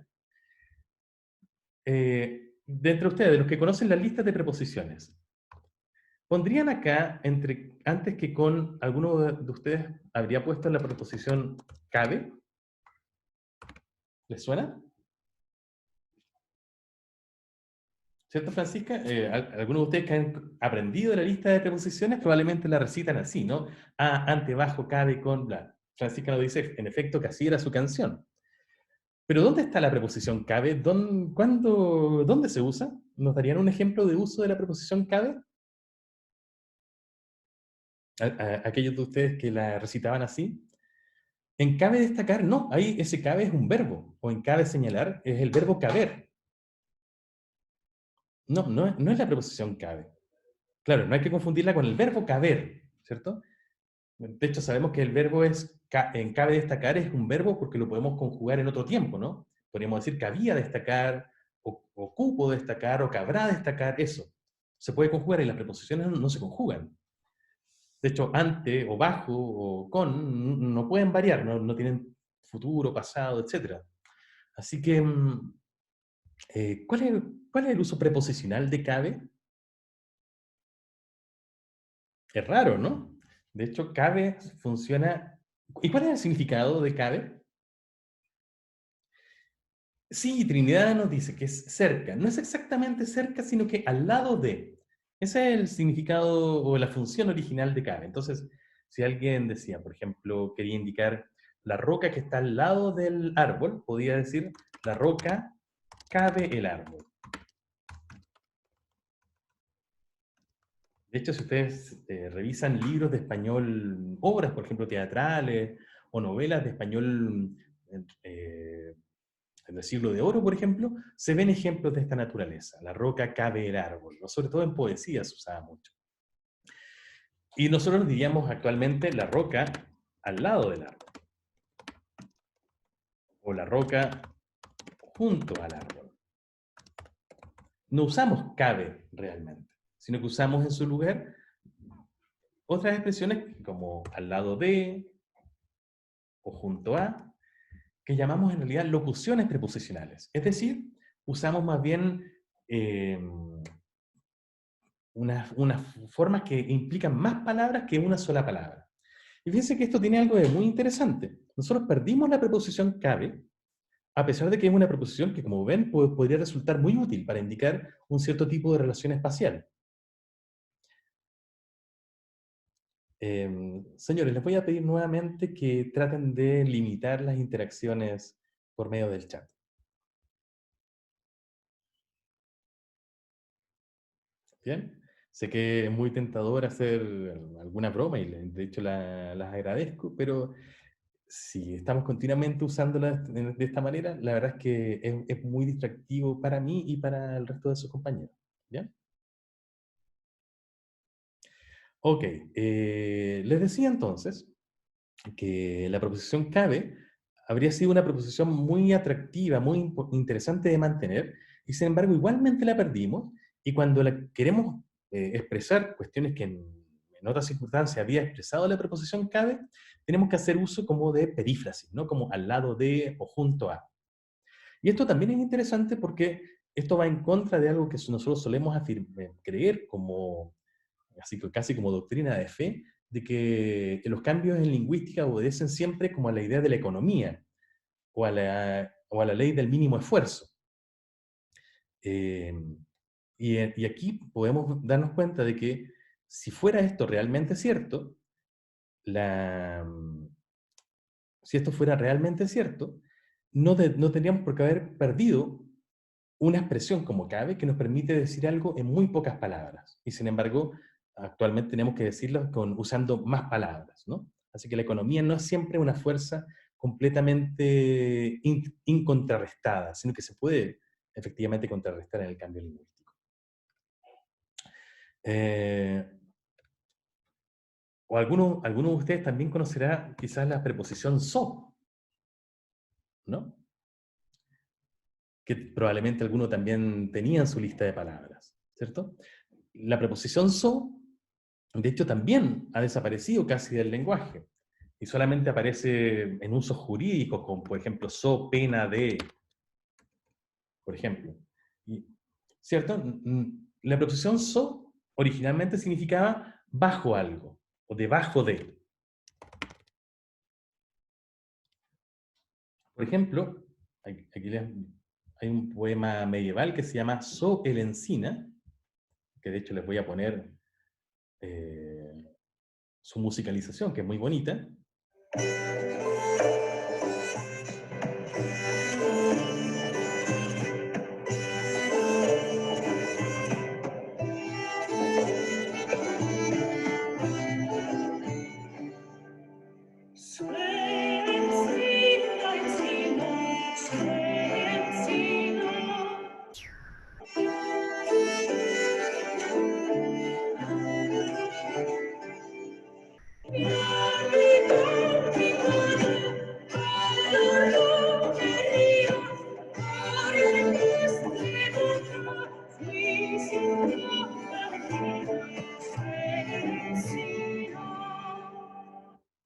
De entre ustedes, de los que conocen las listas de preposiciones, ¿pondrían acá, antes que con, alguno de ustedes habría puesto la preposición cabe? ¿Les suena? ¿Cierto, Francisca? Algunos de ustedes que han aprendido de la lista de preposiciones probablemente la recitan así, ¿no? A, ante, bajo, cabe, con, bla. Francisca nos dice, en efecto, que así era su canción. Pero ¿dónde está la preposición cabe? ¿Dónde se usa? ¿Nos darían un ejemplo de uso de la preposición cabe? Aquellos de ustedes que la recitaban así. En cabe destacar, no, ahí ese cabe es un verbo, o en cabe señalar es el verbo caber. No es la preposición cabe. Claro, no hay que confundirla con el verbo caber, ¿cierto? De hecho, sabemos que el verbo en cabe destacar es un verbo porque lo podemos conjugar en otro tiempo, ¿no? Podríamos decir cabía destacar, o cupo destacar, o cabrá destacar, eso. Se puede conjugar y las preposiciones no se conjugan. De hecho, ante, o bajo, o con, no pueden variar, no tienen futuro, pasado, etc. Así que, ¿cuál es el uso preposicional de cabe? Es raro, ¿no? De hecho, cabe funciona... ¿Y cuál es el significado de cabe? Sí, Trinidad nos dice que es cerca. No es exactamente cerca, sino que al lado de. Ese es el significado o la función original de cabe. Entonces, si alguien decía, por ejemplo, quería indicar la roca que está al lado del árbol, podía decir, la roca cabe el árbol. De hecho, si ustedes revisan libros de español, obras, por ejemplo, teatrales o novelas de español en el siglo de oro, por ejemplo, se ven ejemplos de esta naturaleza. La roca cabe el árbol, ¿no? Sobre todo en poesía se usaba mucho. Y nosotros diríamos actualmente la roca al lado del árbol. O la roca junto al árbol. No usamos cabe realmente, sino que usamos en su lugar otras expresiones como al lado de o junto a, que llamamos en realidad locuciones preposicionales. Es decir, usamos más bien unas formas que implican más palabras que una sola palabra. Y fíjense que esto tiene algo de muy interesante. Nosotros perdimos la preposición cabe, a pesar de que es una preposición que, como ven, podría resultar muy útil para indicar un cierto tipo de relación espacial. Señores, les voy a pedir nuevamente que traten de limitar las interacciones por medio del chat. ¿Bien? Sé que es muy tentador hacer alguna broma y de hecho las agradezco, pero si estamos continuamente usándolas de esta manera, la verdad es que es muy distractivo para mí y para el resto de sus compañeros. ¿Ya? Ok, les decía entonces que la proposición cabe habría sido una proposición muy atractiva, muy interesante de mantener, y sin embargo igualmente la perdimos, y cuando queremos expresar cuestiones que en otras circunstancias había expresado la preposición cabe, tenemos que hacer uso como de perífrasis, ¿no? Como al lado de o junto a. Y esto también es interesante porque esto va en contra de algo que nosotros solemos creer como, así que casi como doctrina de fe, que los cambios en lingüística obedecen siempre como a la idea de la economía, o a la ley del mínimo esfuerzo. Y aquí podemos darnos cuenta de que si fuera esto realmente cierto, si esto fuera realmente cierto, no tendríamos por qué haber perdido una expresión como cabe que nos permite decir algo en muy pocas palabras. Y sin embargo, actualmente tenemos que decirlo usando más palabras, ¿no? Así que la economía no es siempre una fuerza completamente incontrarrestada, sino que se puede efectivamente contrarrestar en el cambio lingüístico. O alguno de ustedes también conocerá quizás la preposición so, ¿no? Que probablemente alguno también tenía en su lista de palabras, ¿cierto? La preposición so, de hecho, también ha desaparecido casi del lenguaje, y solamente aparece en usos jurídicos, como por ejemplo, so pena de, por ejemplo. ¿Cierto? La preposición so originalmente significaba bajo algo, o debajo de. Por ejemplo, aquí hay un poema medieval que se llama So el Encina, que de hecho les voy a poner su musicalización, que es muy bonita.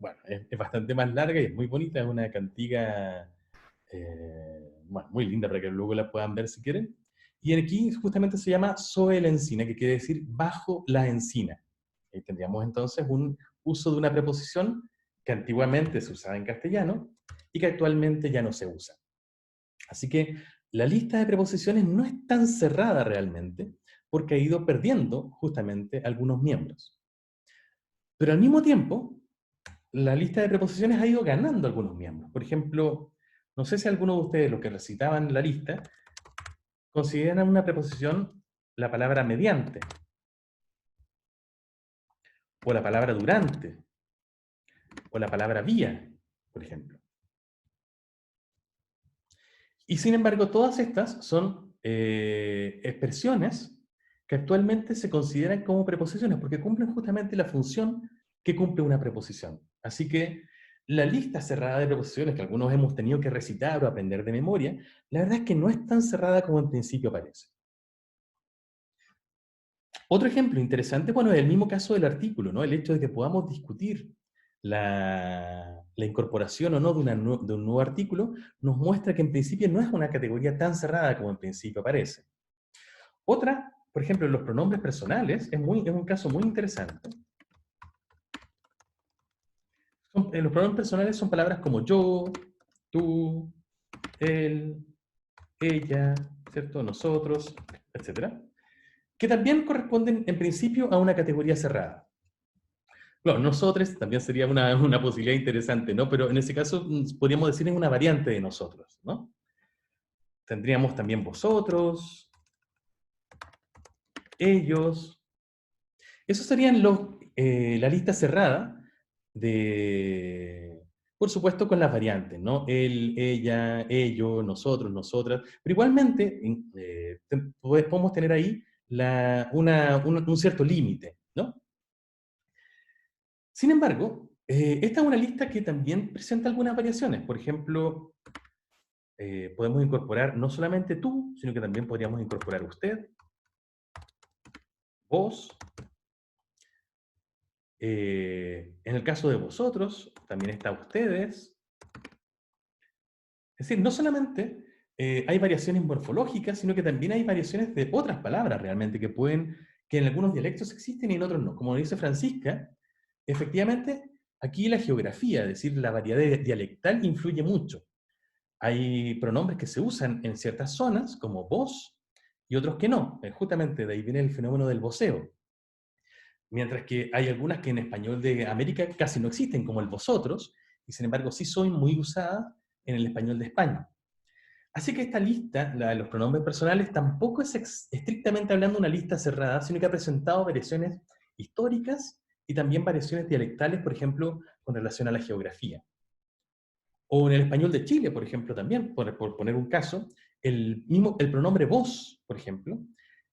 Bueno, es bastante más larga y es muy bonita, es una cantiga bueno, muy linda para que luego la puedan ver si quieren. Y aquí justamente se llama sobre la encina, que quiere decir bajo la encina. Ahí tendríamos entonces un uso de una preposición que antiguamente se usaba en castellano y que actualmente ya no se usa. Así que la lista de preposiciones no es tan cerrada realmente, porque ha ido perdiendo justamente algunos miembros. Pero al mismo tiempo, la lista de preposiciones ha ido ganando algunos miembros. Por ejemplo, no sé si alguno de ustedes, los que recitaban la lista, consideran una preposición la palabra mediante, o la palabra durante, o la palabra vía, por ejemplo. Y sin embargo, todas estas son expresiones que actualmente se consideran como preposiciones, porque cumplen justamente la función que cumple una preposición. Así que la lista cerrada de preposiciones que algunos hemos tenido que recitar o aprender de memoria, la verdad es que no es tan cerrada como en principio parece. Otro ejemplo interesante, bueno, es el mismo caso del artículo, ¿no? El hecho de que podamos discutir la incorporación o no de un nuevo artículo nos muestra que en principio no es una categoría tan cerrada como en principio parece. Otra, por ejemplo, los pronombres personales, es un caso muy interesante. Los pronombres personales son palabras como yo, tú, él, ella, ¿cierto? Nosotros, etc. Que también corresponden en principio a una categoría cerrada. Claro, nosotros también sería una posibilidad interesante, ¿no? Pero en ese caso podríamos decir en una variante de nosotros, ¿no? Tendríamos también vosotros, ellos. Esos serían la lista cerrada de, por supuesto, con las variantes, ¿no? Él, ella, ellos, nosotros, nosotras. Pero igualmente podemos tener ahí un cierto límite, ¿no? Sin embargo, esta es una lista que también presenta algunas variaciones. Por ejemplo, podemos incorporar no solamente tú, sino que también podríamos incorporar usted, vos. En el caso de vosotros, también está ustedes. Es decir, no solamente hay variaciones morfológicas, sino que también hay variaciones de otras palabras realmente que en algunos dialectos existen y en otros no. Como dice Francisca, efectivamente, aquí la geografía, es decir, la variedad dialectal influye mucho. Hay pronombres que se usan en ciertas zonas, como vos, y otros que no. Justamente de ahí viene el fenómeno del voceo. Mientras que hay algunas que en español de América casi no existen, como el vosotros, y sin embargo sí son muy usadas en el español de España. Así que esta lista, la de los pronombres personales, tampoco es estrictamente hablando una lista cerrada, sino que ha presentado variaciones históricas y también variaciones dialectales, por ejemplo, con relación a la geografía. O en el español de Chile, por ejemplo, también, por poner un caso, el pronombre vos, por ejemplo,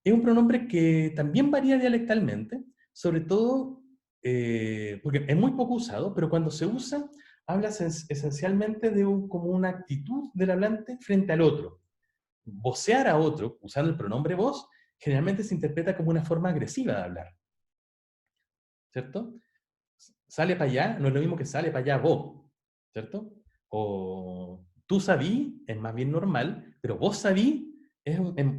es un pronombre que también varía dialectalmente, sobre todo porque es muy poco usado, pero cuando se usa, habla esencialmente de como una actitud del hablante frente al otro. Vocear a otro, usando el pronombre vos, generalmente se interpreta como una forma agresiva de hablar. ¿Cierto? Sale para allá no es lo mismo que sale para allá vos. ¿Cierto? O tú sabí es más bien normal, pero vos sabí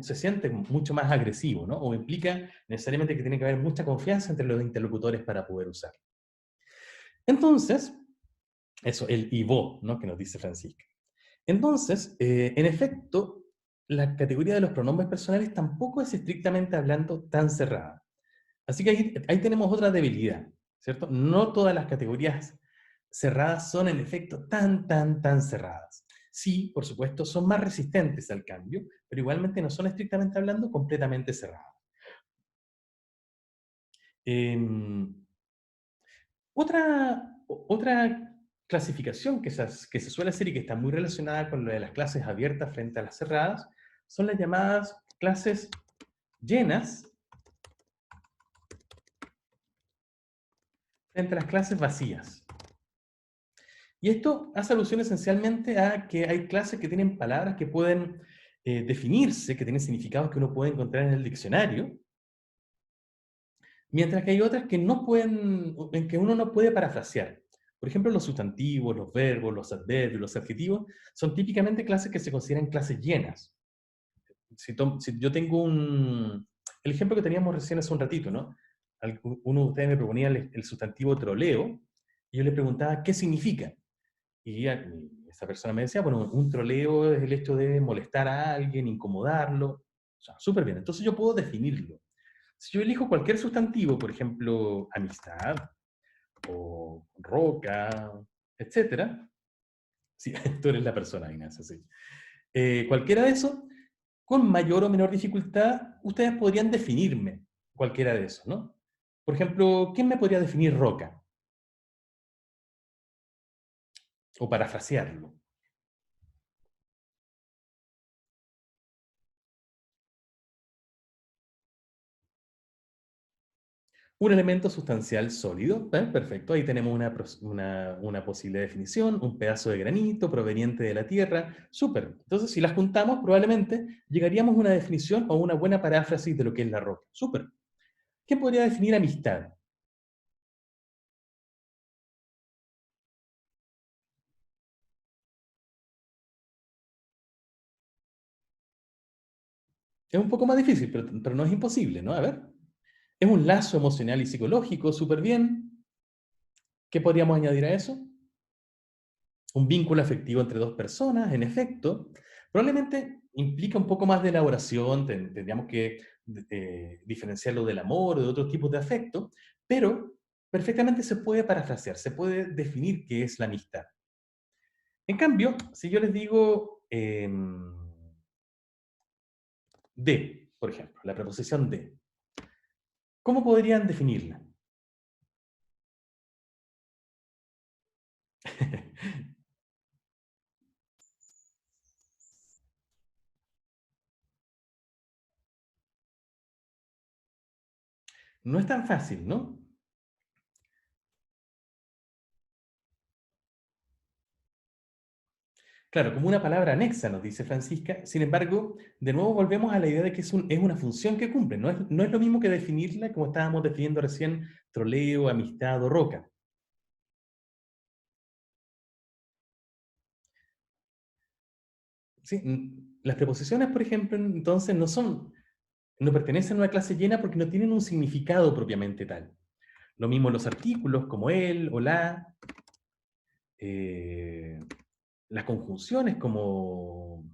se siente mucho más agresivo, ¿no? O implica necesariamente que tiene que haber mucha confianza entre los interlocutores para poder usar. Entonces, eso, el y vos, ¿no? Que nos dice Francisca. Entonces, en efecto, la categoría de los pronombres personales tampoco es estrictamente hablando tan cerrada. Así que ahí tenemos otra debilidad, ¿cierto? No todas las categorías cerradas son en efecto tan cerradas. Sí, por supuesto, son más resistentes al cambio, pero igualmente no son estrictamente hablando completamente cerradas. Otra clasificación que se suele hacer y que está muy relacionada con lo de las clases abiertas frente a las cerradas son las llamadas clases llenas frente a las clases vacías. Y esto hace alusión esencialmente a que hay clases que tienen palabras que pueden definirse, que tienen significados que uno puede encontrar en el diccionario, mientras que hay otras que no pueden, en que uno no puede parafrasear. Por ejemplo, los sustantivos, los verbos, los adverbios, los adjetivos, son típicamente clases que se consideran clases llenas. Si yo tengo el ejemplo que teníamos recién hace un ratito, ¿no? Uno de ustedes me proponía el sustantivo troleo, y yo le preguntaba, ¿qué significa? Y esa persona me decía, bueno, un troleo es el hecho de molestar a alguien, incomodarlo. O sea, súper bien. Entonces yo puedo definirlo. Si yo elijo cualquier sustantivo, por ejemplo, amistad, o roca, etc. Sí, tú eres la persona, Ignacio, sí. Cualquiera de esos, con mayor o menor dificultad, ustedes podrían definirme cualquiera de esos, ¿no? Por ejemplo, ¿quién me podría definir roca? O parafrasearlo. Un elemento sustancial sólido, perfecto, ahí tenemos una posible definición, un pedazo de granito proveniente de la tierra, súper. Entonces, si las juntamos, probablemente llegaríamos a una definición o una buena paráfrasis de lo que es la roca, súper. ¿Qué podría definir amistad? Es un poco más difícil, pero no es imposible, ¿no? A ver. Es un lazo emocional y psicológico, súper bien. ¿Qué podríamos añadir a eso? Un vínculo afectivo entre dos personas, en efecto. Probablemente implica un poco más de elaboración, tendríamos que diferenciarlo del amor o de otros tipos de afecto, pero perfectamente se puede parafrasear, se puede definir qué es la amistad. En cambio, si yo les digo de, por ejemplo, la preposición de, ¿cómo podrían definirla? No es tan fácil, ¿no? Claro, como una palabra anexa, nos dice Francisca. Sin embargo, de nuevo volvemos a la idea de que es una función que cumple. No es lo mismo que definirla como estábamos definiendo recién troleo, amistad o roca. ¿Sí? Las preposiciones, por ejemplo, entonces no pertenecen a una clase llena porque no tienen un significado propiamente tal. Lo mismo los artículos como el o la. Las conjunciones como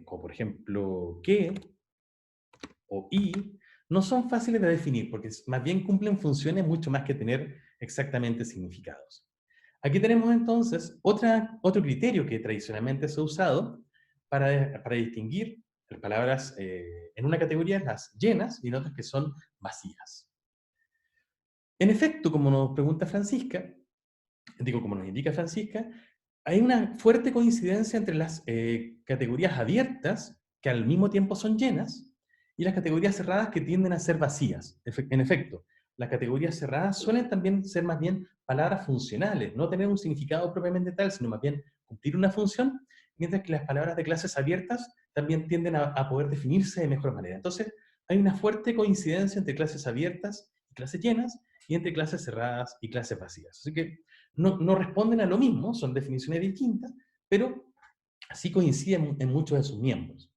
por ejemplo que o y, no son fáciles de definir porque más bien cumplen funciones mucho más que tener exactamente significados. Aquí tenemos entonces otro criterio que tradicionalmente se ha usado para distinguir las palabras en una categoría, las llenas, y en otras que son vacías. En efecto, como nos pregunta Francisca, como nos indica Francisca, hay una fuerte coincidencia entre las categorías abiertas, que al mismo tiempo son llenas, y las categorías cerradas que tienden a ser vacías. En efecto, las categorías cerradas suelen también ser más bien palabras funcionales, no tener un significado propiamente tal, sino más bien cumplir una función, mientras que las palabras de clases abiertas también tienden a poder definirse de mejor manera. Entonces, hay una fuerte coincidencia entre clases abiertas y clases llenas, y entre clases cerradas y clases vacías. Así que no responden a lo mismo, son definiciones distintas, pero sí coinciden en muchos de sus miembros.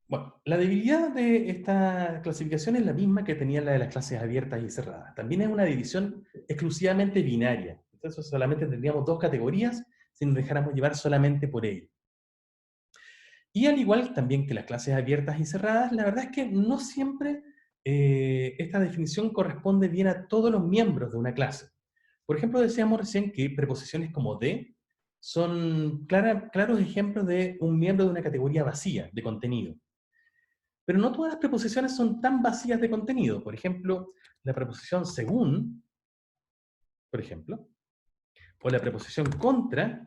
Bueno, la debilidad de esta clasificación es la misma que tenía la de las clases abiertas y cerradas. También es una división exclusivamente binaria. Entonces solamente tendríamos dos categorías si nos dejáramos llevar solamente por ello. Y al igual también que las clases abiertas y cerradas, la verdad es que no siempre esta definición corresponde bien a todos los miembros de una clase. Por ejemplo, decíamos recién que preposiciones como de son claros ejemplos de un miembro de una categoría vacía de contenido. Pero no todas las preposiciones son tan vacías de contenido. Por ejemplo, la preposición según, por ejemplo, o la preposición contra,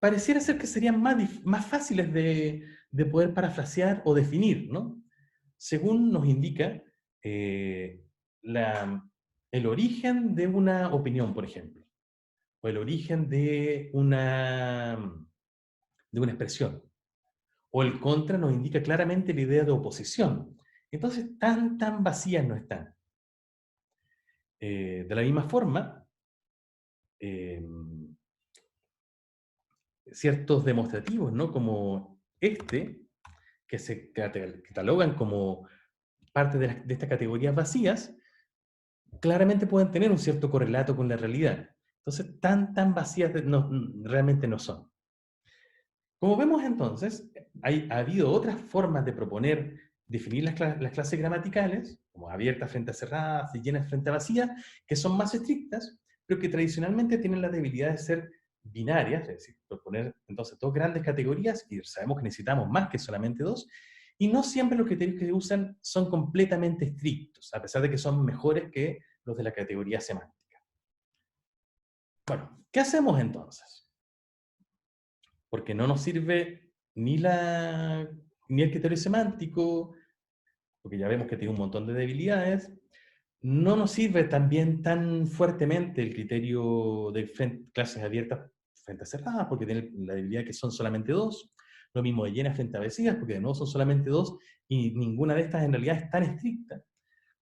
pareciera ser que serían más fáciles de poder parafrasear o definir, ¿no? Según nos indica el origen de una opinión, por ejemplo, o el origen de una expresión. O el contra nos indica claramente la idea de oposición. Entonces, tan vacías no están. De la misma forma, ciertos demostrativos, ¿no? Como este, que se catalogan como parte de estas categorías vacías, claramente pueden tener un cierto correlato con la realidad. Entonces, tan vacías realmente no son. Como vemos entonces, ha habido otras formas de proponer definir las clases gramaticales, como abiertas frente a cerradas y llenas frente a vacías, que son más estrictas, pero que tradicionalmente tienen la debilidad de ser binarias, es decir, proponer entonces dos grandes categorías, y sabemos que necesitamos más que solamente dos, y no siempre los criterios que se usan son completamente estrictos, a pesar de que son mejores que los de la categoría semántica. Bueno, ¿qué hacemos entonces? Porque no nos sirve ni el criterio semántico, porque ya vemos que tiene un montón de debilidades. No nos sirve también tan fuertemente el criterio de clases abiertas frente a cerradas, porque tiene la debilidad que son solamente dos. Lo mismo de llenas frente a vacías, porque de nuevo son solamente dos, y ninguna de estas en realidad es tan estricta.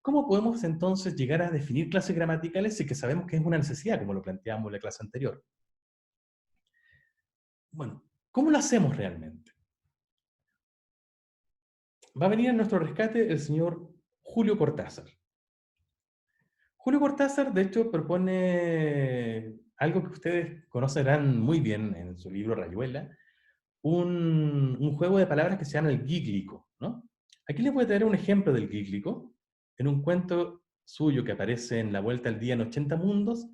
¿Cómo podemos entonces llegar a definir clases gramaticales si que sabemos que es una necesidad, como lo planteamos en la clase anterior? Bueno, ¿cómo lo hacemos realmente? Va a venir a nuestro rescate el señor Julio Cortázar. Julio Cortázar, de hecho, propone algo que ustedes conocerán muy bien en su libro Rayuela, un juego de palabras que se llama el gíglico, ¿no? Aquí les voy a traer un ejemplo del gíglico, en un cuento suyo que aparece en La Vuelta al Día en 80 Mundos,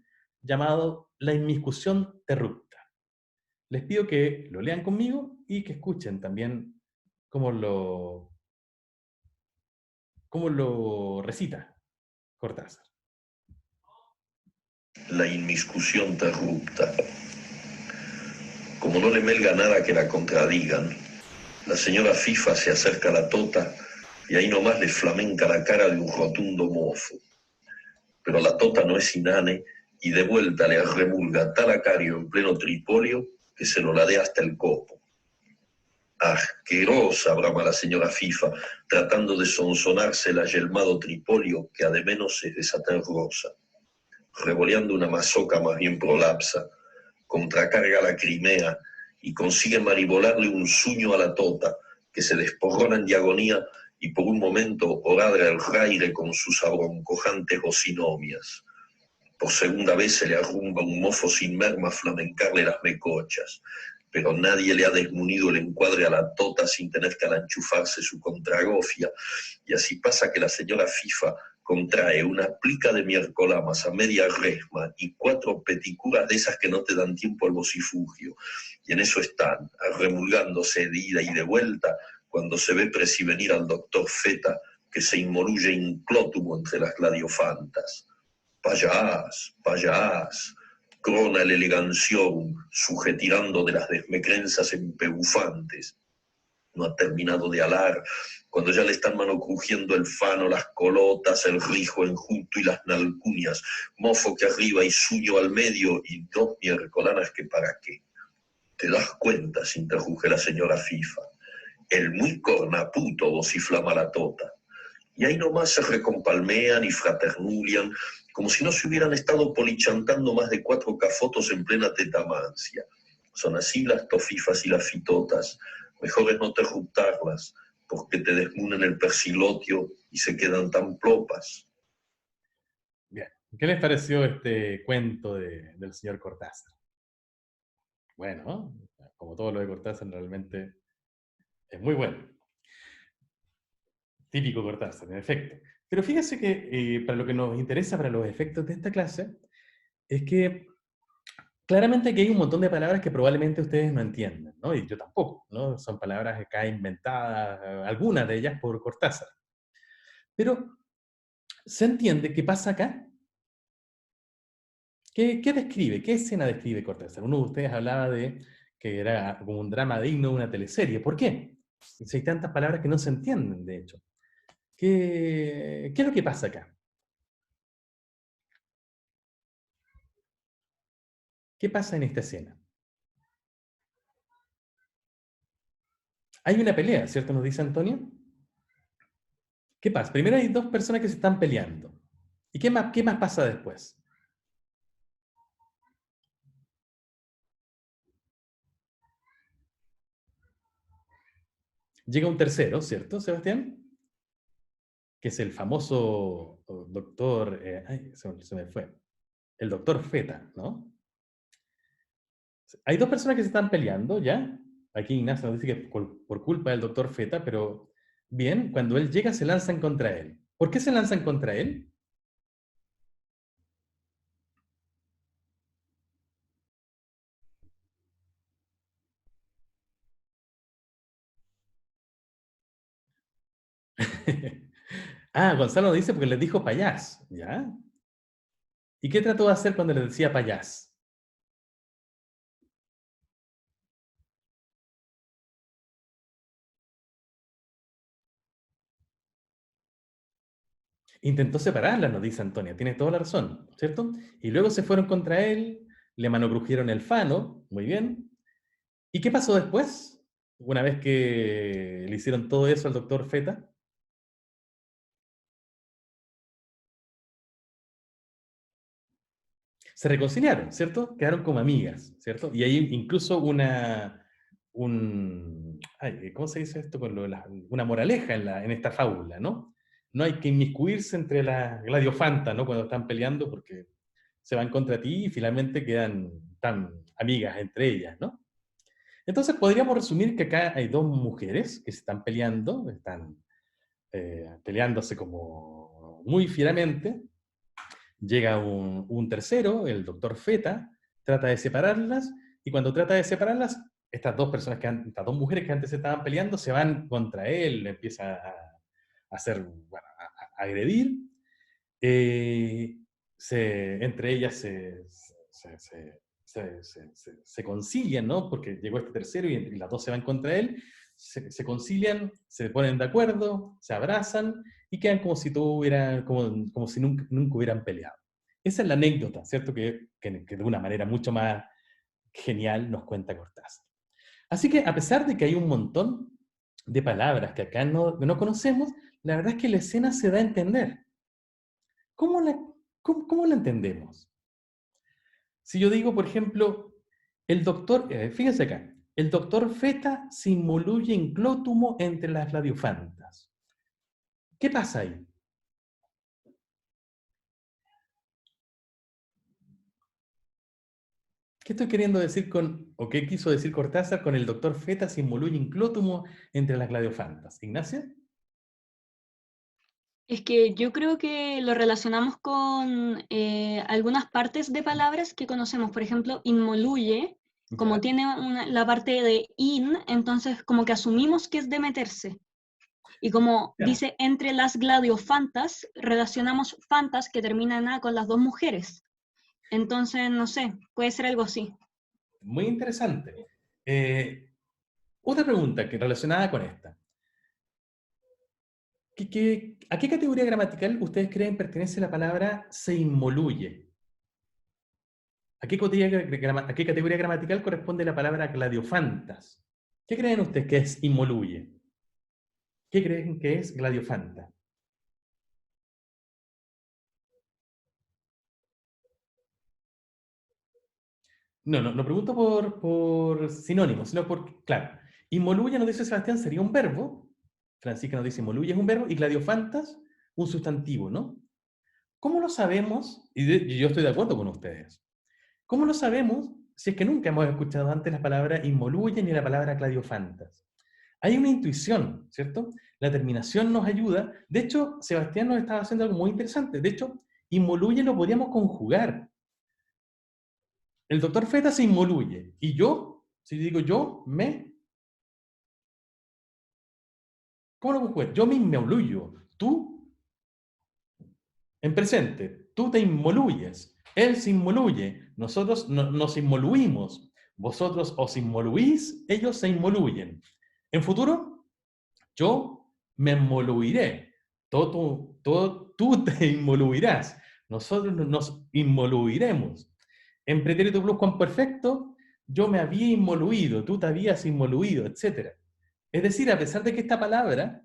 llamado La Inmiscusión Terrupta. Les pido que lo lean conmigo y que escuchen también cómo lo recita Cortázar. La inmiscusión terrupta. Como no le melga nada que la contradigan, la señora Fifa se acerca a la tota y ahí nomás le flamenca la cara de un rotundo mofo. Pero la tota no es inane y de vuelta le remulga tal acario en pleno tripolio que se lo ladea hasta el copo. Asquerosa, brama la señora Fifa, tratando de sonsonarse el ayelmado tripolio que de menos es de satén rosa. Revoleando una mazoca más bien prolapsa, contracarga la Crimea y consigue maribolarle un suño a la tota, que se desporrona en diagonía y por un momento horadra el raire con sus abroncojantes bocinomias. Por segunda vez se le arrumba un mofo sin merma a flamencarle las mecochas, pero nadie le ha desmunido el encuadre a la tota sin tener que alanchufarse su contragofia, y así pasa que la señora FIFA contrae una plica de miércolamas a media resma y 4 peticuras de esas que no te dan tiempo al vocifugio, y en eso están, arremulgándose de ida y de vuelta, cuando se ve presivenir al doctor Feta, que se inmoruye inclótumo entre las gladiofantas. Payás, payás, crona el eleganción, sujetirando de las desmecrenzas empebufantes. No ha terminado de alar, cuando ya le están manocrujiendo el fano, las colotas, el rijo enjuto y las nalcunias, mofo que arriba y suyo al medio, y 2 miércolanas que para qué. ¿Te das cuenta?, se interruge la señora FIFA. El muy cornaputo vociflama la tota. Y ahí nomás se recompalmean y fraternulian, como si no se hubieran estado polichantando más de 4 cafotos en plena tetamancia. Son así las tofifas y las fitotas. Mejor es no terruptarlas, porque te desmunen el persilotio y se quedan tan plopas. Bien, ¿qué les pareció este cuento del señor Cortázar? Bueno, ¿no? Como todo lo de Cortázar, realmente es muy bueno. Típico Cortázar, en efecto. Pero fíjense que para lo que nos interesa, para los efectos de esta clase, es que claramente aquí hay un montón de palabras que probablemente ustedes no entienden, ¿no? Y yo tampoco, ¿no? Son palabras acá inventadas, algunas de ellas por Cortázar. Pero, ¿se entiende qué pasa acá? ¿Qué describe? ¿Qué escena describe Cortázar? Uno de ustedes hablaba de que era como un drama digno de una teleserie. ¿Por qué? Si hay tantas palabras que no se entienden, de hecho. ¿Qué es lo que pasa acá? ¿Qué pasa en esta escena? Hay una pelea, ¿cierto? Nos dice Antonio. ¿Qué pasa? Primero hay 2 personas que se están peleando. ¿Y qué más pasa después? Llega un tercero, ¿cierto, Sebastián? Que es el famoso doctor... ay, se me fue. El doctor Feta, ¿no? Hay 2 personas que se están peleando, ¿ya? Aquí Ignacio nos dice que por culpa del doctor Feta, pero bien, cuando él llega se lanzan contra él. ¿Por qué se lanzan contra él? Gonzalo dice porque les dijo payás, ¿ya? ¿Y qué trató de hacer cuando le decía payás? Intentó separarlas, nos dice Antonia, tiene toda la razón, ¿cierto? Y luego se fueron contra él, le manocrujieron el fano, muy bien. ¿Y qué pasó después? Una vez que le hicieron todo eso al doctor Feta. Se reconciliaron, ¿cierto? Quedaron como amigas, ¿cierto? Y hay incluso ¿cómo se dice esto? Una moraleja en esta fábula, ¿no? No hay que inmiscuirse entre las gladiofantas, ¿no? Cuando están peleando porque se van contra ti y finalmente quedan tan amigas entre ellas, ¿no? Entonces podríamos resumir que acá hay 2 mujeres que se están peleando, están peleándose como muy fieramente. Llega un tercero, el doctor Feta, trata de separarlas, y cuando trata de separarlas, estas 2 personas, estas 2 mujeres que antes se estaban peleando, se van contra él, le empieza a hacer, bueno, a agredir. Entre ellas se concilian, ¿no? Porque llegó este tercero y las 2 se van contra él, se concilian, se ponen de acuerdo, se abrazan y quedan como si como si nunca hubieran peleado. Esa es la anécdota, ¿cierto? Que de una manera mucho más genial nos cuenta Cortázar. Así que a pesar de que hay un montón de palabras que acá no conocemos, la verdad es que la escena se da a entender. ¿Cómo la entendemos? Si yo digo, por ejemplo, el doctor, fíjense acá, el doctor Feta se inmoluye inclótumo entre las gladiofantas. ¿Qué pasa ahí? ¿Qué estoy queriendo decir con, o qué quiso decir Cortázar con el doctor fetas involuye inclótumo entre las gladiofantas? ¿Ignacia? Es que yo creo que lo relacionamos con algunas partes de palabras que conocemos. Por ejemplo, inmoluye, como Ya. tiene la parte de in, entonces como que asumimos que es de meterse. Y como Ya. dice entre las gladiofantas, relacionamos fantas que terminan en A con las dos mujeres. Entonces, no sé, puede ser algo así. Muy interesante. Otra pregunta que relacionada con esta. ¿A qué categoría gramatical ustedes creen pertenece la palabra se inmoluye? ¿A qué categoría gramatical corresponde la palabra gladiofantas? ¿Qué creen ustedes que es inmoluye? ¿Qué creen que es gladiofanta? No pregunto por sinónimos, sino por, claro, inmoluye, nos dice Sebastián, sería un verbo, Francisca nos dice inmoluye es un verbo, y gladiofantas, un sustantivo, ¿no? ¿Cómo lo sabemos? Y yo estoy de acuerdo con ustedes. ¿Cómo lo sabemos si es que nunca hemos escuchado antes la palabra inmoluye ni la palabra gladiofantas? Hay una intuición, ¿cierto? La terminación nos ayuda. De hecho, Sebastián nos estaba haciendo algo muy interesante. De hecho, inmoluye lo podríamos conjugar. El doctor Feta se inmoluye. Y yo, si digo yo, ¿cómo lo conjugo? Yo me inmoluyo. Tú, en presente, tú te inmoluyes. Él se inmoluye. Nosotros nos inmoluimos. Vosotros os inmoluís, ellos se inmoluyen. En futuro, yo me inmoluiré. Tú te inmoluirás. Nosotros nos inmoluiremos. En pretérito pluscuamperfecto, yo me había inmoluido, tú te habías inmoluido, etc. Es decir, a pesar de que esta palabra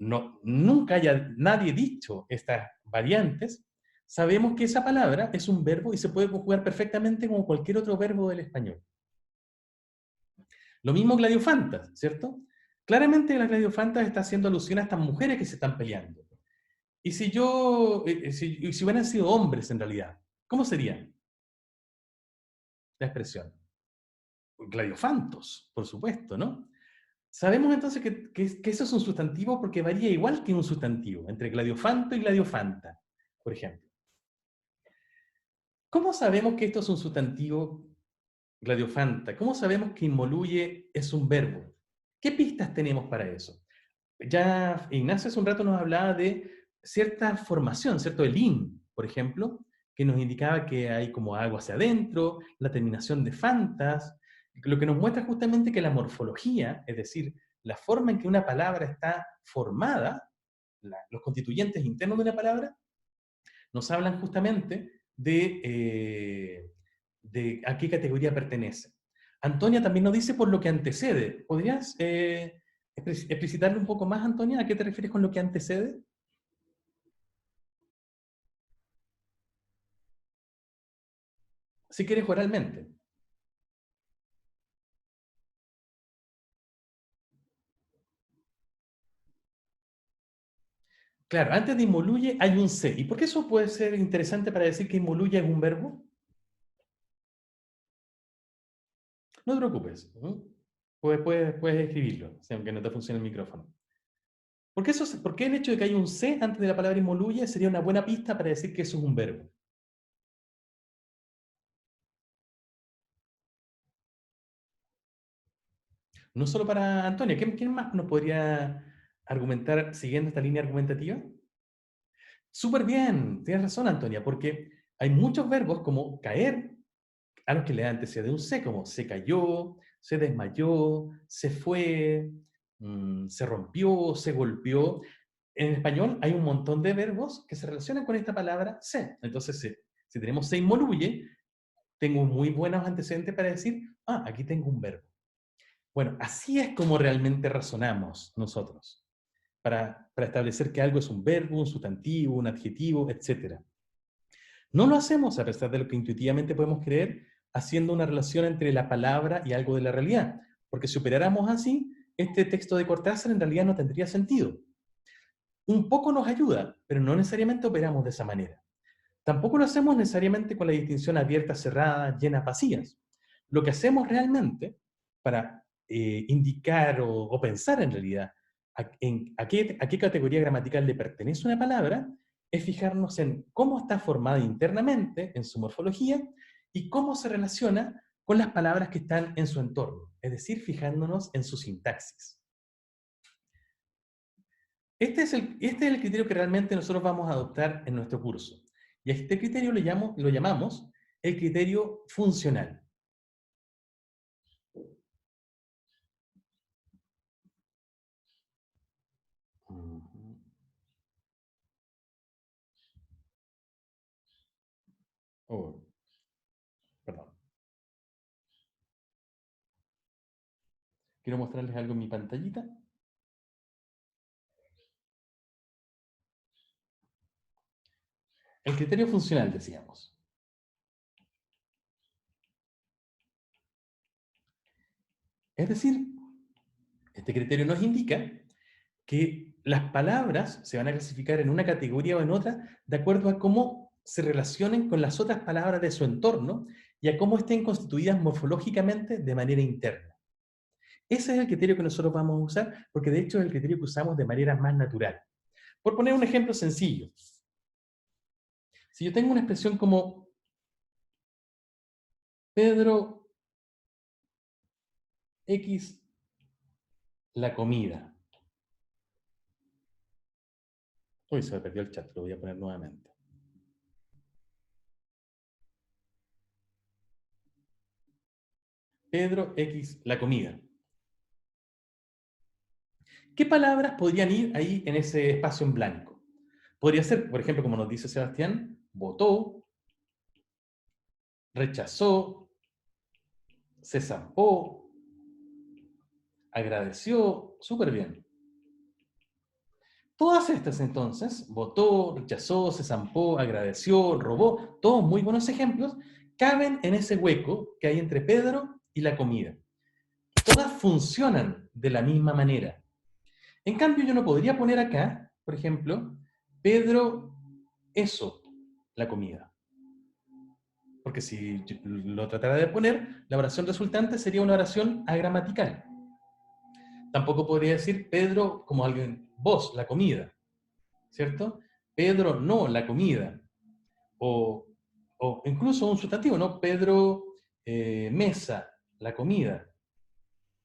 nunca haya nadie dicho estas variantes, sabemos que esa palabra es un verbo y se puede conjugar perfectamente como cualquier otro verbo del español. Lo mismo gladiofantas, ¿cierto? Claramente la gladiofantas está haciendo alusión a estas mujeres que se están peleando. Y si hubieran sido hombres en realidad, ¿cómo sería la expresión? Gladiofantos, por supuesto, ¿no? Sabemos entonces que eso es un sustantivo porque varía igual que un sustantivo, entre gladiofanto y gladiofanta, por ejemplo. ¿Cómo sabemos que esto es un sustantivo gladiofanta? ¿Cómo sabemos que inmoluye es un verbo? ¿Qué pistas tenemos para eso? Ya Ignacio hace un rato nos hablaba de cierta formación, ¿cierto? El in, por ejemplo, que nos indicaba que hay como algo hacia adentro, la terminación de fantas, lo que nos muestra justamente que la morfología, es decir, la forma en que una palabra está formada, los constituyentes internos de una palabra, nos hablan justamente de a qué categoría pertenece. Antonia también nos dice por lo que antecede. ¿Podrías explicitarle un poco más, Antonia? ¿A qué te refieres con lo que antecede? Si quieres oralmente. Claro, antes de inmoluye hay un se. ¿Y por qué eso puede ser interesante para decir que inmoluye es un verbo? No te preocupes. Puedes escribirlo, aunque no te funcione el micrófono. ¿Por qué el hecho de que haya un se antes de la palabra inmoluye sería una buena pista para decir que eso es un verbo? No solo para Antonia. ¿Quién más nos podría argumentar siguiendo esta línea argumentativa? Súper bien, tienes razón, Antonia, porque hay muchos verbos como caer, a los que le antecede un se, como se cayó, se desmayó, se fue, se rompió, se golpeó. En español hay un montón de verbos que se relacionan con esta palabra se. Entonces, si tenemos se inmoluye, tengo muy buenos antecedentes para decir, aquí tengo un verbo. Bueno, así es como realmente razonamos nosotros, para establecer que algo es un verbo, un sustantivo, un adjetivo, etc. No lo hacemos, a pesar de lo que intuitivamente podemos creer, haciendo una relación entre la palabra y algo de la realidad, porque si operáramos así, este texto de Cortázar en realidad no tendría sentido. un poco nos ayuda, pero no necesariamente operamos de esa manera. Tampoco lo hacemos necesariamente con la distinción abierta, cerrada, llena, vacías. Lo que hacemos realmente para indicar o pensar en realidad a qué categoría gramatical le pertenece una palabra es fijarnos en cómo está formada internamente en su morfología y cómo se relaciona con las palabras que están en su entorno, es decir, fijándonos en su sintaxis. Este es el criterio que realmente nosotros vamos a adoptar en nuestro curso. Y a este criterio lo llamamos el criterio funcional. Oh, perdón. Quiero mostrarles algo en mi pantallita. El criterio funcional, decíamos. Es decir, este criterio nos indica que las palabras se van a clasificar en una categoría o en otra de acuerdo a cómo se relacionen con las otras palabras de su entorno y a cómo estén constituidas morfológicamente de manera interna. Ese es el criterio que nosotros vamos a usar, porque de hecho es el criterio que usamos de manera más natural. Por poner un ejemplo sencillo, si yo tengo una expresión como Pedro X la comida. Uy, se me perdió el chat, lo voy a poner nuevamente. Pedro X la comida. ¿Qué palabras podrían ir ahí en ese espacio en blanco? Podría ser, por ejemplo, como nos dice Sebastián, votó, rechazó, se zampó, agradeció, súper bien. Todas estas entonces, votó, rechazó, se zampó, agradeció, robó, todos muy buenos ejemplos, caben en ese hueco que hay entre Pedro y la comida. Todas funcionan de la misma manera. En cambio, yo no podría poner acá, por ejemplo, Pedro, eso, la comida. Porque si lo tratara de poner, la oración resultante sería una oración agramatical. Tampoco podría decir Pedro como alguien, vos, la comida, ¿cierto? Pedro, no, la comida. O incluso un sustantivo, ¿no? Pedro, mesa, la comida.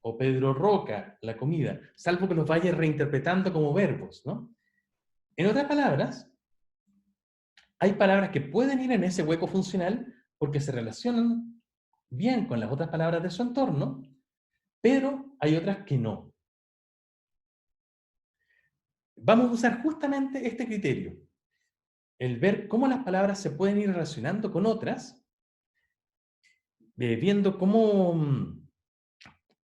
O Pedro Roca, la comida. Salvo que los vaya reinterpretando como verbos, ¿no? En otras palabras, hay palabras que pueden ir en ese hueco funcional porque se relacionan bien con las otras palabras de su entorno, pero hay otras que no. Vamos a usar justamente este criterio, el ver cómo las palabras se pueden ir relacionando con otras, viendo cómo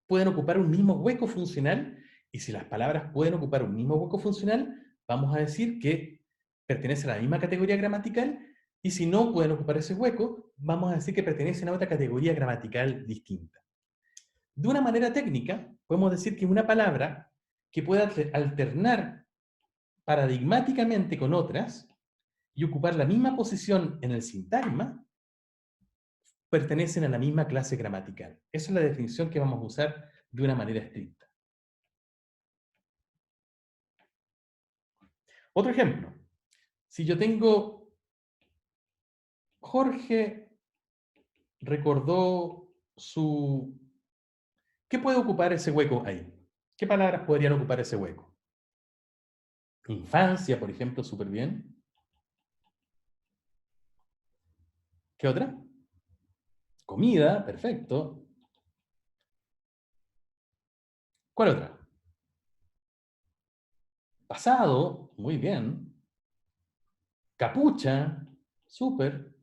pueden ocupar un mismo hueco funcional, y si las palabras pueden ocupar un mismo hueco funcional, vamos a decir que pertenecen a la misma categoría gramatical, y si no pueden ocupar ese hueco, vamos a decir que pertenecen a otra categoría gramatical distinta. De una manera técnica, podemos decir que una palabra que pueda alternar paradigmáticamente con otras y ocupar la misma posición en el sintagma, pertenecen a la misma clase gramatical. Esa es la definición que vamos a usar de una manera estricta. Otro ejemplo. Si yo tengo Jorge recordó su... ¿Qué puede ocupar ese hueco ahí? ¿Qué palabras podrían ocupar ese hueco? Infancia, por ejemplo, súper bien. ¿Qué otra? Comida, perfecto. ¿Cuál otra? Pasado, muy bien. Capucha, súper.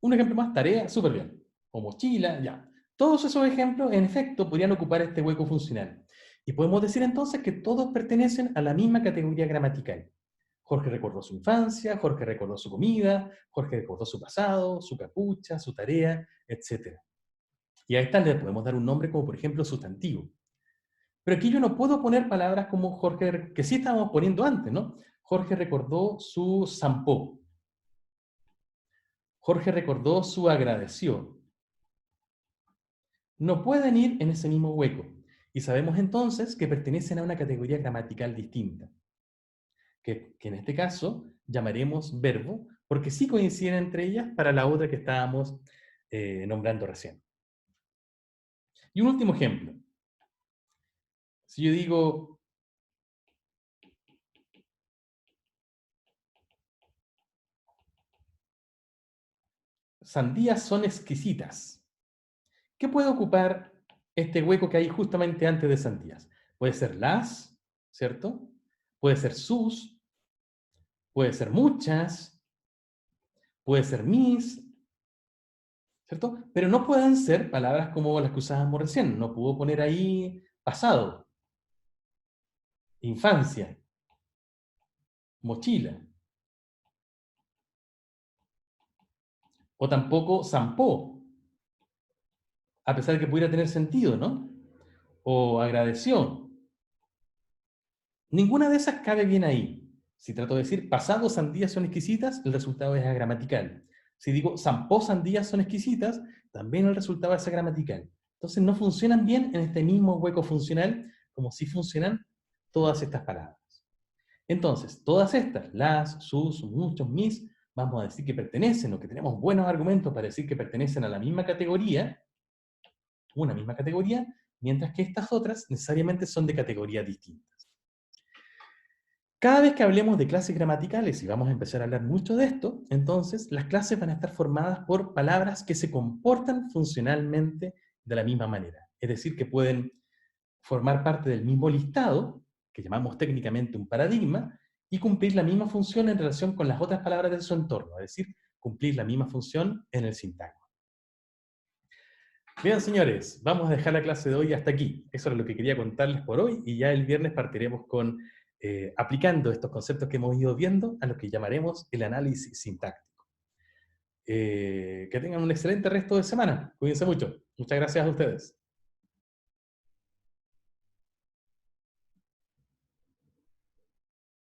Un ejemplo más, tarea, súper bien. O mochila, ya. Todos esos ejemplos, en efecto, podrían ocupar este hueco funcional. Y podemos decir entonces que todos pertenecen a la misma categoría gramatical. Jorge recordó su infancia, Jorge recordó su comida, Jorge recordó su pasado, su capucha, su tarea, etc. Y a estas le podemos dar un nombre como, por ejemplo, sustantivo. Pero aquí yo no puedo poner palabras como Jorge, que sí estábamos poniendo antes, ¿no? Jorge recordó su zampó. Jorge recordó su agradeció. No pueden ir en ese mismo hueco. Y sabemos entonces que pertenecen a una categoría gramatical distinta, que en este caso llamaremos verbo, porque sí coinciden entre ellas para la otra que estábamos nombrando recién. Y un último ejemplo. Si yo digo, sandías son exquisitas, ¿qué puede ocupar este hueco que hay justamente antes de sandías? Puede ser las, ¿cierto? Puede ser sus, puede ser muchas, puede ser mis, ¿cierto? Pero no pueden ser palabras como las que usábamos recién. No puedo poner ahí pasado, infancia, mochila. O tampoco zampó, a pesar de que pudiera tener sentido, ¿no? O agradeció. Ninguna de esas cabe bien ahí. Si trato de decir pasado sandías son exquisitas, el resultado es agramatical. Si digo zampó sandías son exquisitas, también el resultado es agramatical. Entonces no funcionan bien en este mismo hueco funcional como si funcionan todas estas palabras. Entonces, todas estas, las, sus, muchos, mis, vamos a decir que pertenecen, o que tenemos buenos argumentos para decir que pertenecen a la misma categoría, una misma categoría, mientras que estas otras necesariamente son de categorías distintas. Cada vez que hablemos de clases gramaticales, y vamos a empezar a hablar mucho de esto, entonces las clases van a estar formadas por palabras que se comportan funcionalmente de la misma manera. Es decir, que pueden formar parte del mismo listado, que llamamos técnicamente un paradigma, y cumplir la misma función en relación con las otras palabras de su entorno, es decir, cumplir la misma función en el sintagma. Bien, señores, vamos a dejar la clase de hoy hasta aquí. Eso es lo que quería contarles por hoy, y ya el viernes partiremos con aplicando estos conceptos que hemos ido viendo a lo que llamaremos el análisis sintáctico. Que tengan un excelente resto de semana. Cuídense mucho. Muchas gracias a ustedes.